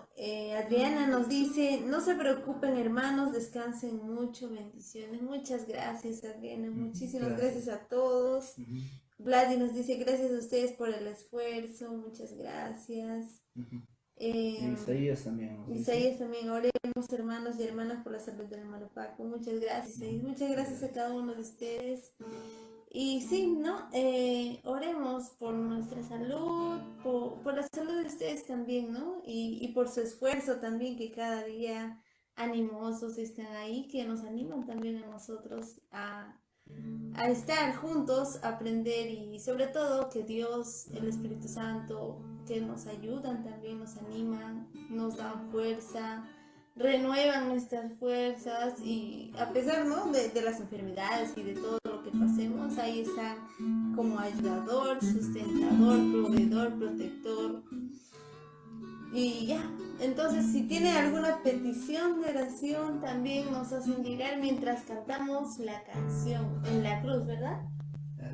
[SPEAKER 2] Adriana nos dice, no se preocupen hermanos, descansen mucho, bendiciones. Muchas gracias, Adriana.
[SPEAKER 1] Ujú.
[SPEAKER 2] Muchísimas gracias
[SPEAKER 1] Gracias.
[SPEAKER 2] a todos.
[SPEAKER 1] Ujú.
[SPEAKER 2] Vladi nos dice, gracias a ustedes por el esfuerzo, muchas gracias.
[SPEAKER 1] Ujú.
[SPEAKER 2] Eh,
[SPEAKER 1] Isaías también nos dice.
[SPEAKER 2] Isaías también, oremos hermanos y hermanas por la salud del hermano Paco. Muchas gracias,
[SPEAKER 1] Ujú.
[SPEAKER 2] Isaías. Muchas gracias a
[SPEAKER 1] Gracias.
[SPEAKER 2] cada uno de ustedes. Y sí, ¿no? Oremos por nuestra salud, por la salud de ustedes también, ¿no? Y por su esfuerzo también, que cada día animosos están ahí, que nos animan también a nosotros a estar juntos, a aprender y sobre todo que Dios, el Espíritu Santo, que nos ayudan también, nos animan, nos dan fuerza, renuevan nuestras fuerzas y a pesar, ¿no?, de las enfermedades y de todo lo que pasemos, ahí están como ayudador, sustentador, proveedor, protector. Y ya, entonces si tiene alguna petición de oración también nos hacen llegar mientras cantamos la canción en la cruz, ¿verdad?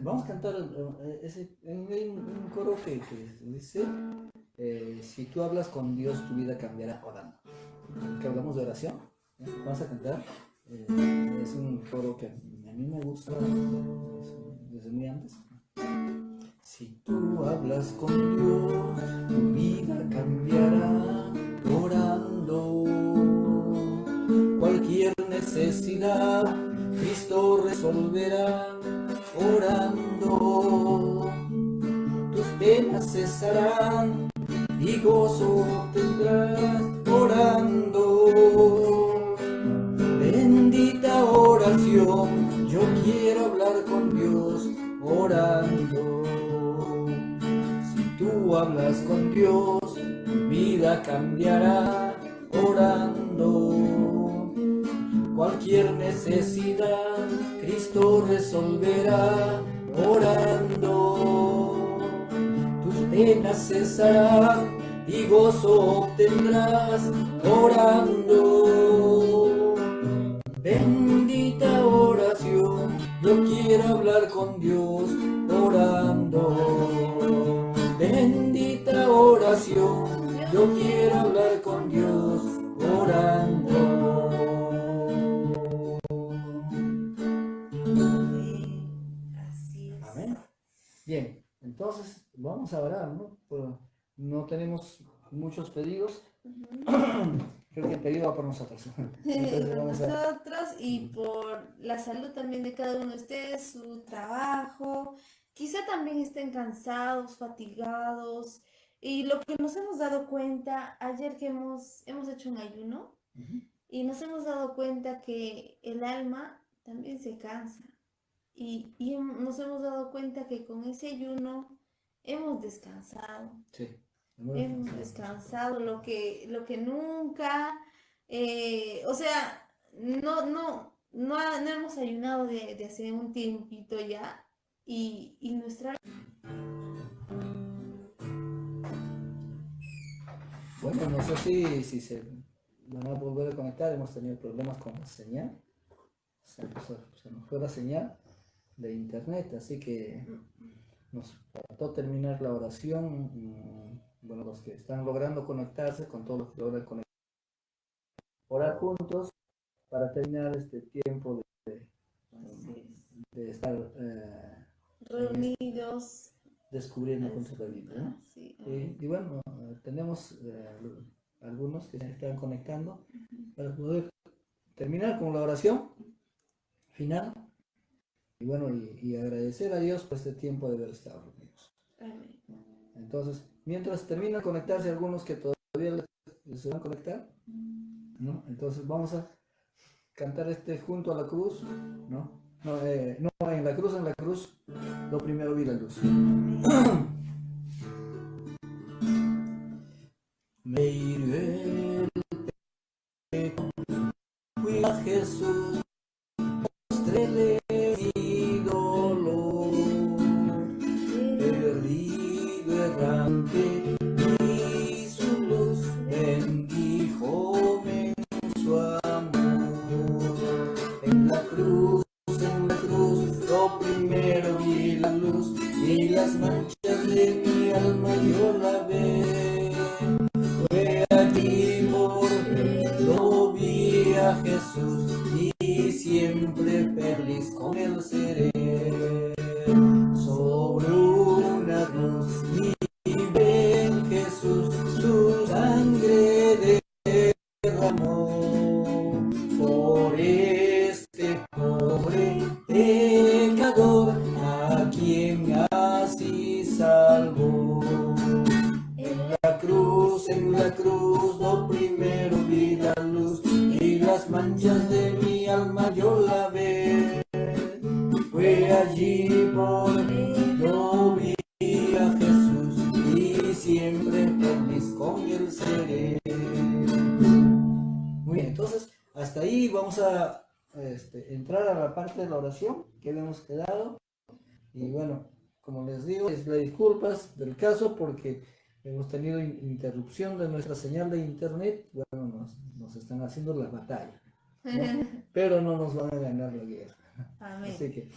[SPEAKER 1] Vamos a cantar hay un coro que dice, si tú hablas con Dios, tu vida cambiará orando. Que hablamos de oración, ¿ya? Vamos a cantar. Es un coro que a mí me gusta desde muy antes. Si tú hablas con Dios, tu vida cambiará orando. Cualquier necesidad, Cristo resolverá orando. Tus penas cesarán y gozo tendrás orando. Bendita oración, yo quiero hablar con Dios orando. Si tú hablas con Dios, tu vida cambiará orando. Cualquier necesidad, Cristo resolverá orando. Tus penas cesarán y gozo obtendrás orando. Bendita oración, yo quiero hablar con Dios orando. Bendita oración, yo quiero hablar con Dios orando.
[SPEAKER 2] Así es.
[SPEAKER 1] Amén. Bien, entonces vamos a orar, ¿no? No tenemos muchos pedidos. Creo que el pedido va por nosotros. Entonces,
[SPEAKER 2] Por
[SPEAKER 1] vamos
[SPEAKER 2] nosotros y por la salud también de cada uno de ustedes, su trabajo. Quizá también estén cansados, fatigados. Y lo que nos hemos dado cuenta, ayer que hemos hecho un ayuno, y nos hemos dado cuenta que el alma también se cansa. Y nos hemos dado cuenta que con ese ayuno hemos descansado.
[SPEAKER 1] Sí.
[SPEAKER 2] Hemos descansado lo que nunca, o sea, no hemos ayunado de hace un tiempito ya y nuestra...
[SPEAKER 1] Bueno, no sé si se van a volver a conectar. Hemos tenido problemas con la señal. Se nos fue la señal de internet, así que nos faltó terminar la oración. Bueno, los que están logrando conectarse, con todos los que logran conectarse, orar juntos para terminar este tiempo de estar
[SPEAKER 2] reunidos,
[SPEAKER 1] descubriendo juntos la Biblia, ¿no?
[SPEAKER 2] Sí.
[SPEAKER 1] Y bueno, tenemos algunos que se están conectando para poder terminar con la oración final. Y bueno, y agradecer a Dios por este tiempo de haber estado reunidos.
[SPEAKER 2] Amén.
[SPEAKER 1] Entonces, mientras terminan de conectarse algunos que todavía se van a conectar, ¿no? Entonces vamos a cantar junto a la cruz, ¿no? No, en la cruz, lo primero vi la luz. Me hirió el pecho, fui a Jesús, mostréle mi dolor, perdido errante, y su luz bendijóme en su amor. En la cruz, lo primero vi la luz, y las manchas de mi alma yo la ve. Fue allí lo vi a Jesús, y siempre feliz con él seré. Sobre una cruz vive en Jesús, su sangre derramó por este pobre pecador, a quien así salvó. En la cruz, lo primero vi la luz, y las manchas de mi alma yo la ve. siempre feliz con él seré. Muy bien, entonces hasta ahí vamos a entrar a la parte de la oración que hemos quedado. Y bueno, como les digo, les pido disculpas del caso porque hemos tenido interrupción de nuestra señal de internet. Bueno, nos están haciendo la batalla, ¿no? Pero no nos van a ganar la guerra.
[SPEAKER 2] Amén.
[SPEAKER 1] Así que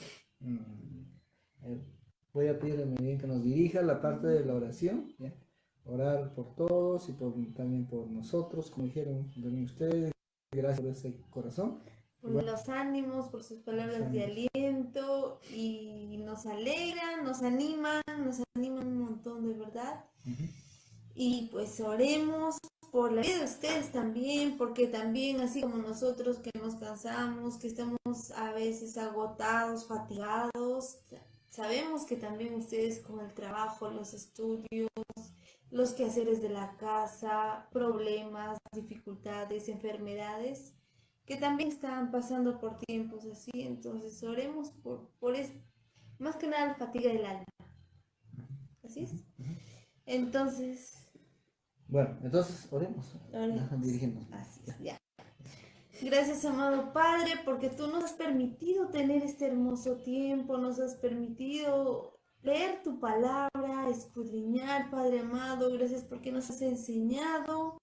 [SPEAKER 1] eh, voy a pedirle muy bien que nos dirija la parte de la oración, ¿ya? Orar por todos y también por nosotros, como dijeron también ustedes. Gracias por ese corazón.
[SPEAKER 2] Por los ánimos, por sus palabras de aliento, y nos alegran, nos animan un montón, de verdad. Y pues oremos por la vida de ustedes también, porque también así como nosotros que nos cansamos, que estamos a veces agotados, fatigados, sabemos que también ustedes con el trabajo, los estudios, los quehaceres de la casa, problemas, dificultades, enfermedades, que también están pasando por tiempos así. Entonces oremos más que nada la fatiga del alma. Así es. Entonces,
[SPEAKER 1] bueno, entonces oremos. Dirigimos.
[SPEAKER 2] Así es, ya. Gracias, amado Padre, porque tú nos has permitido tener este hermoso tiempo, nos has permitido leer tu palabra, escudriñar, Padre amado. Gracias porque nos has enseñado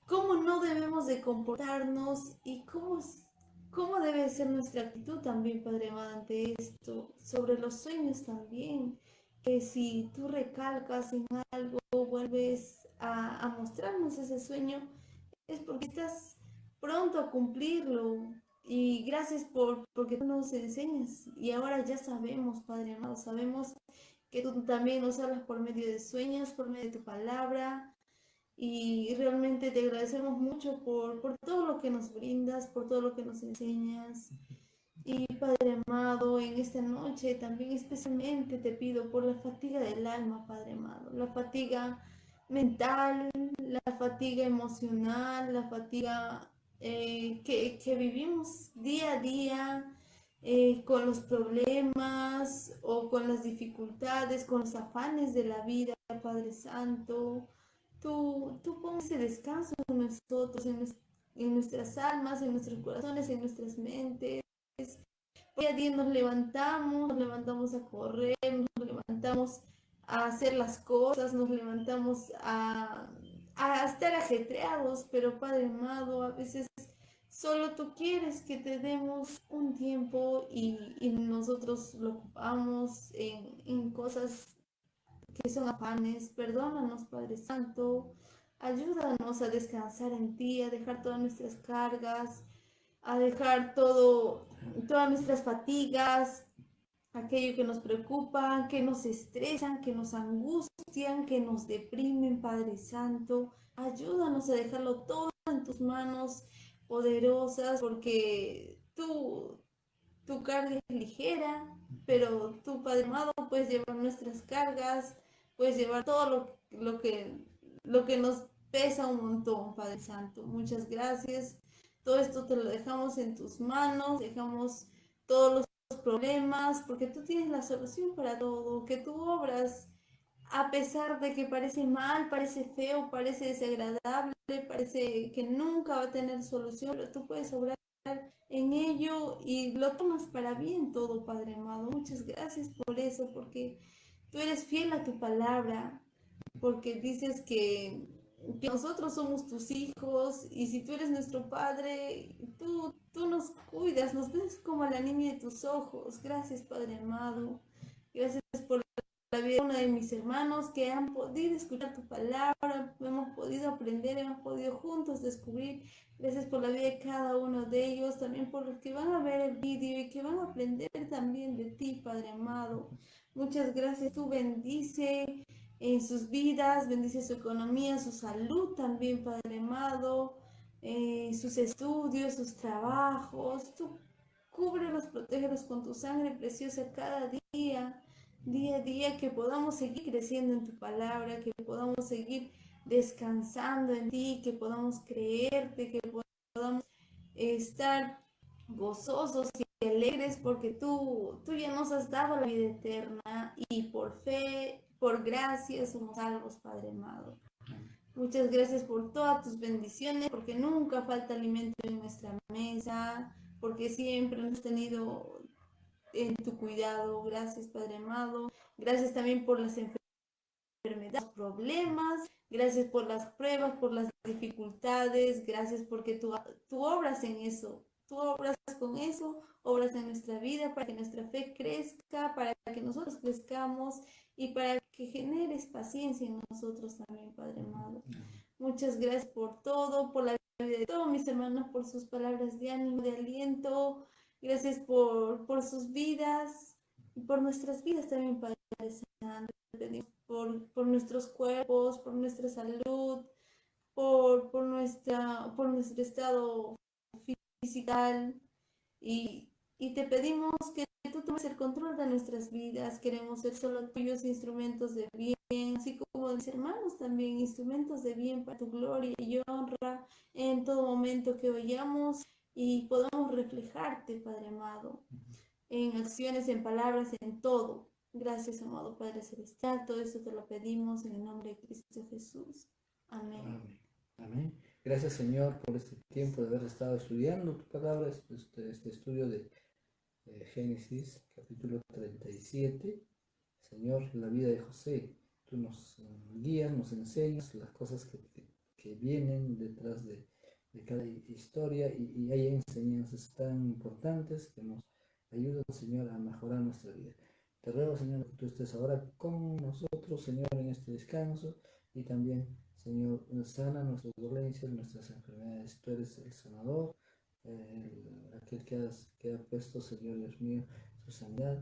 [SPEAKER 2] cómo no debemos de comportarnos y cómo debe ser nuestra actitud también, Padre amado, ante esto. Sobre los sueños también, que si tú recalcas en algo, vuelves a mostrarnos ese sueño, es porque estás pronto a cumplirlo. Y gracias porque tú nos enseñas. Y ahora ya sabemos, Padre amado, sabemos que tú también nos hablas por medio de sueños, por medio de tu palabra. Y realmente te agradecemos mucho por todo lo que nos brindas, por todo lo que nos enseñas. Y Padre amado, en esta noche también especialmente te pido por la fatiga del alma, Padre amado, la fatiga mental, la fatiga emocional, la fatiga que vivimos día a día, con los problemas o con las dificultades, con los afanes de la vida, Padre Santo. Tú pon ese descanso en nosotros, en nuestras almas, en nuestros corazones, en nuestras mentes. Día a día nos levantamos a correr, nos levantamos a hacer las cosas, nos levantamos a estar ajetreados, pero Padre amado, a veces solo tú quieres que te demos un tiempo y nosotros lo ocupamos en cosas que son afanes. Perdónanos, Padre Santo, ayúdanos a descansar en ti, a dejar todas nuestras cargas, a dejar todas nuestras fatigas, aquello que nos preocupa, que nos estresan, que nos angustian, que nos deprimen, Padre Santo. Ayúdanos a dejarlo todo en tus manos poderosas, porque tu carga es ligera, pero tú, Padre amado, puedes llevar nuestras cargas, puedes llevar todo lo que nos pesa un montón, Padre Santo. Muchas gracias. Todo esto te lo dejamos en tus manos, dejamos todos los problemas, porque tú tienes la solución para todo, que tú obras a pesar de que parece mal, parece feo, parece desagradable, parece que nunca va a tener solución, pero tú puedes obrar en ello y lo tomas para bien todo, Padre amado. Muchas gracias por eso, porque tú eres fiel a tu palabra, porque dices que nosotros somos tus hijos, y si tú eres nuestro Padre, tú nos cuidas, nos ves como a la niña de tus ojos. Gracias, Padre amado. Gracias por la vida de uno de mis hermanos que han podido escuchar tu palabra, hemos podido aprender, hemos podido juntos descubrir. Gracias por la vida de cada uno de ellos, también por los que van a ver el vídeo y que van a aprender también de ti, Padre amado. Muchas gracias. Tú bendice en sus vidas, bendice su economía, su salud también, Padre amado, sus estudios, sus trabajos. Tú cúbrelos, protégelos con tu sangre preciosa cada día, día a día, que podamos seguir creciendo en tu palabra, que podamos seguir descansando en ti, que podamos creerte, que podamos estar gozosos y alegres, porque tú ya nos has dado la vida eterna, y por fe por gracia somos salvos, Padre amado. Muchas gracias por todas tus bendiciones, porque nunca falta alimento en nuestra mesa, porque siempre nos has tenido en tu cuidado. Gracias, Padre amado. Gracias también por las enfermedades, problemas. Gracias por las pruebas, por las dificultades. Gracias porque tú obras en eso. Tú obras con eso, obras en nuestra vida para que nuestra fe crezca, para que nosotros crezcamos y para que generes paciencia en nosotros también, Padre amado. Muchas gracias por todo, por la vida de todos mis hermanos, por sus palabras de ánimo, de aliento. Gracias por sus vidas y por nuestras vidas también, Padre Santo. Pedimos por nuestros cuerpos, por nuestra salud, por nuestro estado físico y te pedimos que tú tomes el control de nuestras vidas. Queremos ser solo tuyos instrumentos de bien, así como mis hermanos también, instrumentos de bien para tu gloria y honra en todo momento que vayamos y podamos reflejarte, Padre amado, en acciones, en palabras, en todo. Gracias, amado Padre Celestial. Todo eso te lo pedimos en el nombre de Cristo Jesús. Amén.
[SPEAKER 1] Amén. Amén. Gracias, Señor, por este tiempo de haber estado estudiando tu palabra, este estudio de Génesis, capítulo 37. Señor, la vida de José. Tú nos guías, nos enseñas las cosas que vienen detrás de cada historia y hay enseñanzas tan importantes que nos ayudan, Señor, a mejorar nuestra vida. Te ruego, Señor, que tú estés ahora con nosotros, Señor, en este descanso y también, Señor, sana nuestras dolencias, nuestras enfermedades. Tú eres el sanador, aquel que ha puesto, Señor Dios mío, su sanidad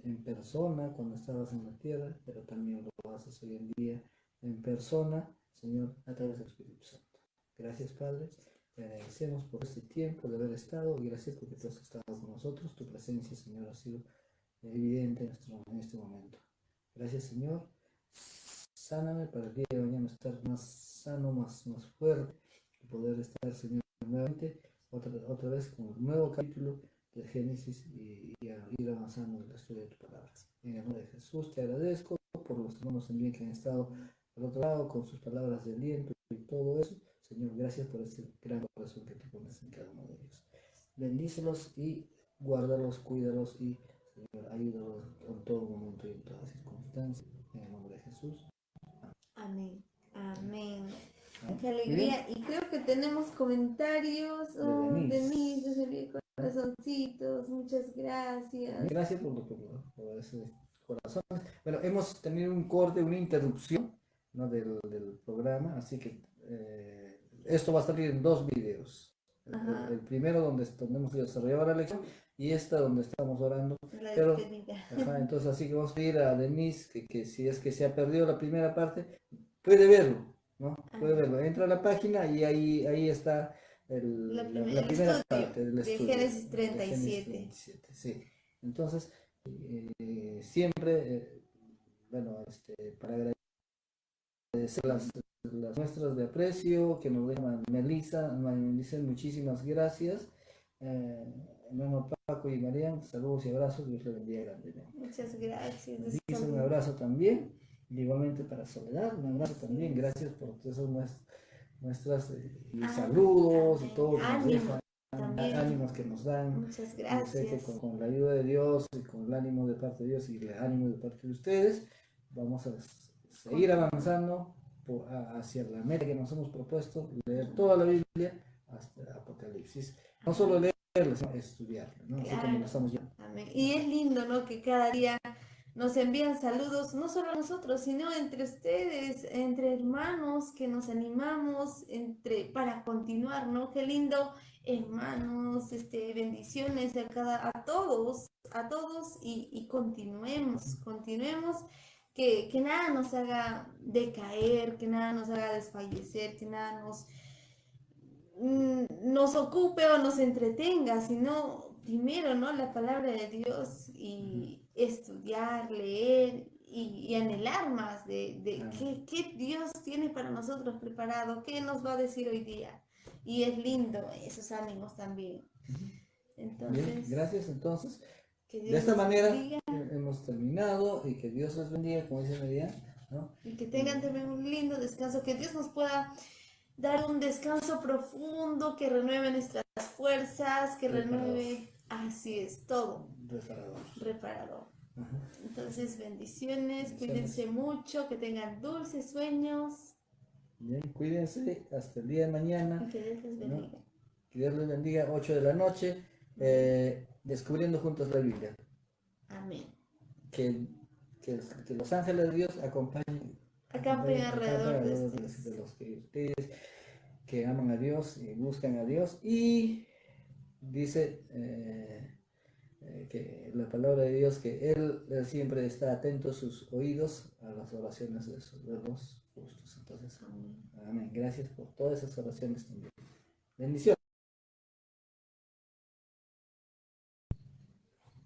[SPEAKER 1] en persona cuando estabas en la tierra, pero también lo haces hoy en día en persona, Señor, a través del Espíritu Santo. Gracias, Padre. Te agradecemos por este tiempo de haber estado y gracias porque tú has estado con nosotros. Tu presencia, Señor, ha sido evidente en este momento. Gracias, Señor. Sáname para el día de mañana estar más sano, más fuerte y poder estar, Señor, nuevamente otra vez con un nuevo capítulo de Génesis y a ir avanzando en la historia de tu palabra. En el nombre de Jesús te agradezco por los hermanos también que han estado al otro lado con sus palabras de aliento y todo eso. Señor, gracias por ese gran corazón que tú pones en cada uno de ellos. Bendícelos y guárdalos, cuídalos y, Señor, ayúdalos en todo momento y en todas circunstancias. En el nombre de Jesús.
[SPEAKER 2] Amén. Amén. Qué alegría. Y creo que tenemos comentarios. Oh, Denise, les envié corazoncitos. Muchas gracias.
[SPEAKER 1] Gracias por ese corazón. Bueno, hemos tenido un corte, una interrupción, ¿no? del programa, así que esto va a salir en dos videos. El primero donde hemos desarrollado la lección y esta donde estamos orando. Pero, entonces así que vamos a pedir a Denise que si es que se ha perdido la primera parte, puede verlo, ¿no? Puede verlo. Entra a la página y ahí está la primera parte del estudio.
[SPEAKER 2] De Génesis 37.
[SPEAKER 1] De Génesis 37, sí. Entonces, siempre, bueno, para agradecer las muestras de aprecio que nos deja Melissa, muchísimas gracias. Hermano Paco y Marian, saludos y abrazos, Dios les bendiga grandemente.
[SPEAKER 2] Muchas gracias.
[SPEAKER 1] Dice un abrazo también, y igualmente para Soledad, un abrazo también, gracias por esas muestras y saludos y todo que nos dejan, ánimos que nos dan.
[SPEAKER 2] Muchas gracias.
[SPEAKER 1] Sé que con la ayuda de Dios y con el ánimo de parte de Dios y el ánimo de parte de ustedes, vamos a seguir avanzando hacia la meta que nos hemos propuesto, leer toda la Biblia hasta Apocalipsis. No solo leerla, sino estudiarla, ¿no? Así como lo estamos ya.
[SPEAKER 2] Amén. Y es lindo, ¿no? Que cada día nos envían saludos, no solo a nosotros, sino entre ustedes, entre hermanos, que nos animamos para continuar, ¿no? Qué lindo, hermanos, bendiciones a todos y continuemos, que nada nos haga decaer, que nada nos haga desfallecer, que nada nos ocupe o nos entretenga, sino primero, ¿no? La palabra de Dios y estudiar, leer y anhelar más de qué Dios tiene para nosotros preparado, qué nos va a decir hoy día. Y es lindo esos ánimos también. Entonces,
[SPEAKER 1] bien, gracias. Entonces,
[SPEAKER 2] Que
[SPEAKER 1] De
[SPEAKER 2] Dios
[SPEAKER 1] esta
[SPEAKER 2] los
[SPEAKER 1] manera
[SPEAKER 2] bendiga
[SPEAKER 1] hemos terminado y que Dios los bendiga, como dice María, ¿no?
[SPEAKER 2] y que tengan también un lindo descanso, que Dios nos pueda dar un descanso profundo, que renueve nuestras fuerzas, que
[SPEAKER 1] Reparador.
[SPEAKER 2] renueve, así es, todo,
[SPEAKER 1] Reparador.
[SPEAKER 2] reparador.
[SPEAKER 1] Ajá.
[SPEAKER 2] Entonces, bendiciones,
[SPEAKER 1] Bendiciones.
[SPEAKER 2] cuídense mucho, que tengan dulces sueños
[SPEAKER 1] Bien, cuídense hasta el día de
[SPEAKER 2] y
[SPEAKER 1] mañana,
[SPEAKER 2] que Dios les
[SPEAKER 1] ¿no?
[SPEAKER 2] bendiga.
[SPEAKER 1] Que Dios les bendiga, 8 de la noche, descubriendo juntos la Biblia.
[SPEAKER 2] Amén.
[SPEAKER 1] Que, que los ángeles de Dios
[SPEAKER 2] Acampen alrededor de
[SPEAKER 1] alrededor de los que ustedes que aman a Dios y buscan a Dios. Y dice que la palabra de Dios, que Él siempre está atento sus oídos a las oraciones de los justos. Entonces,
[SPEAKER 2] Amén.
[SPEAKER 1] amén. Gracias por todas esas oraciones también. Bendiciones.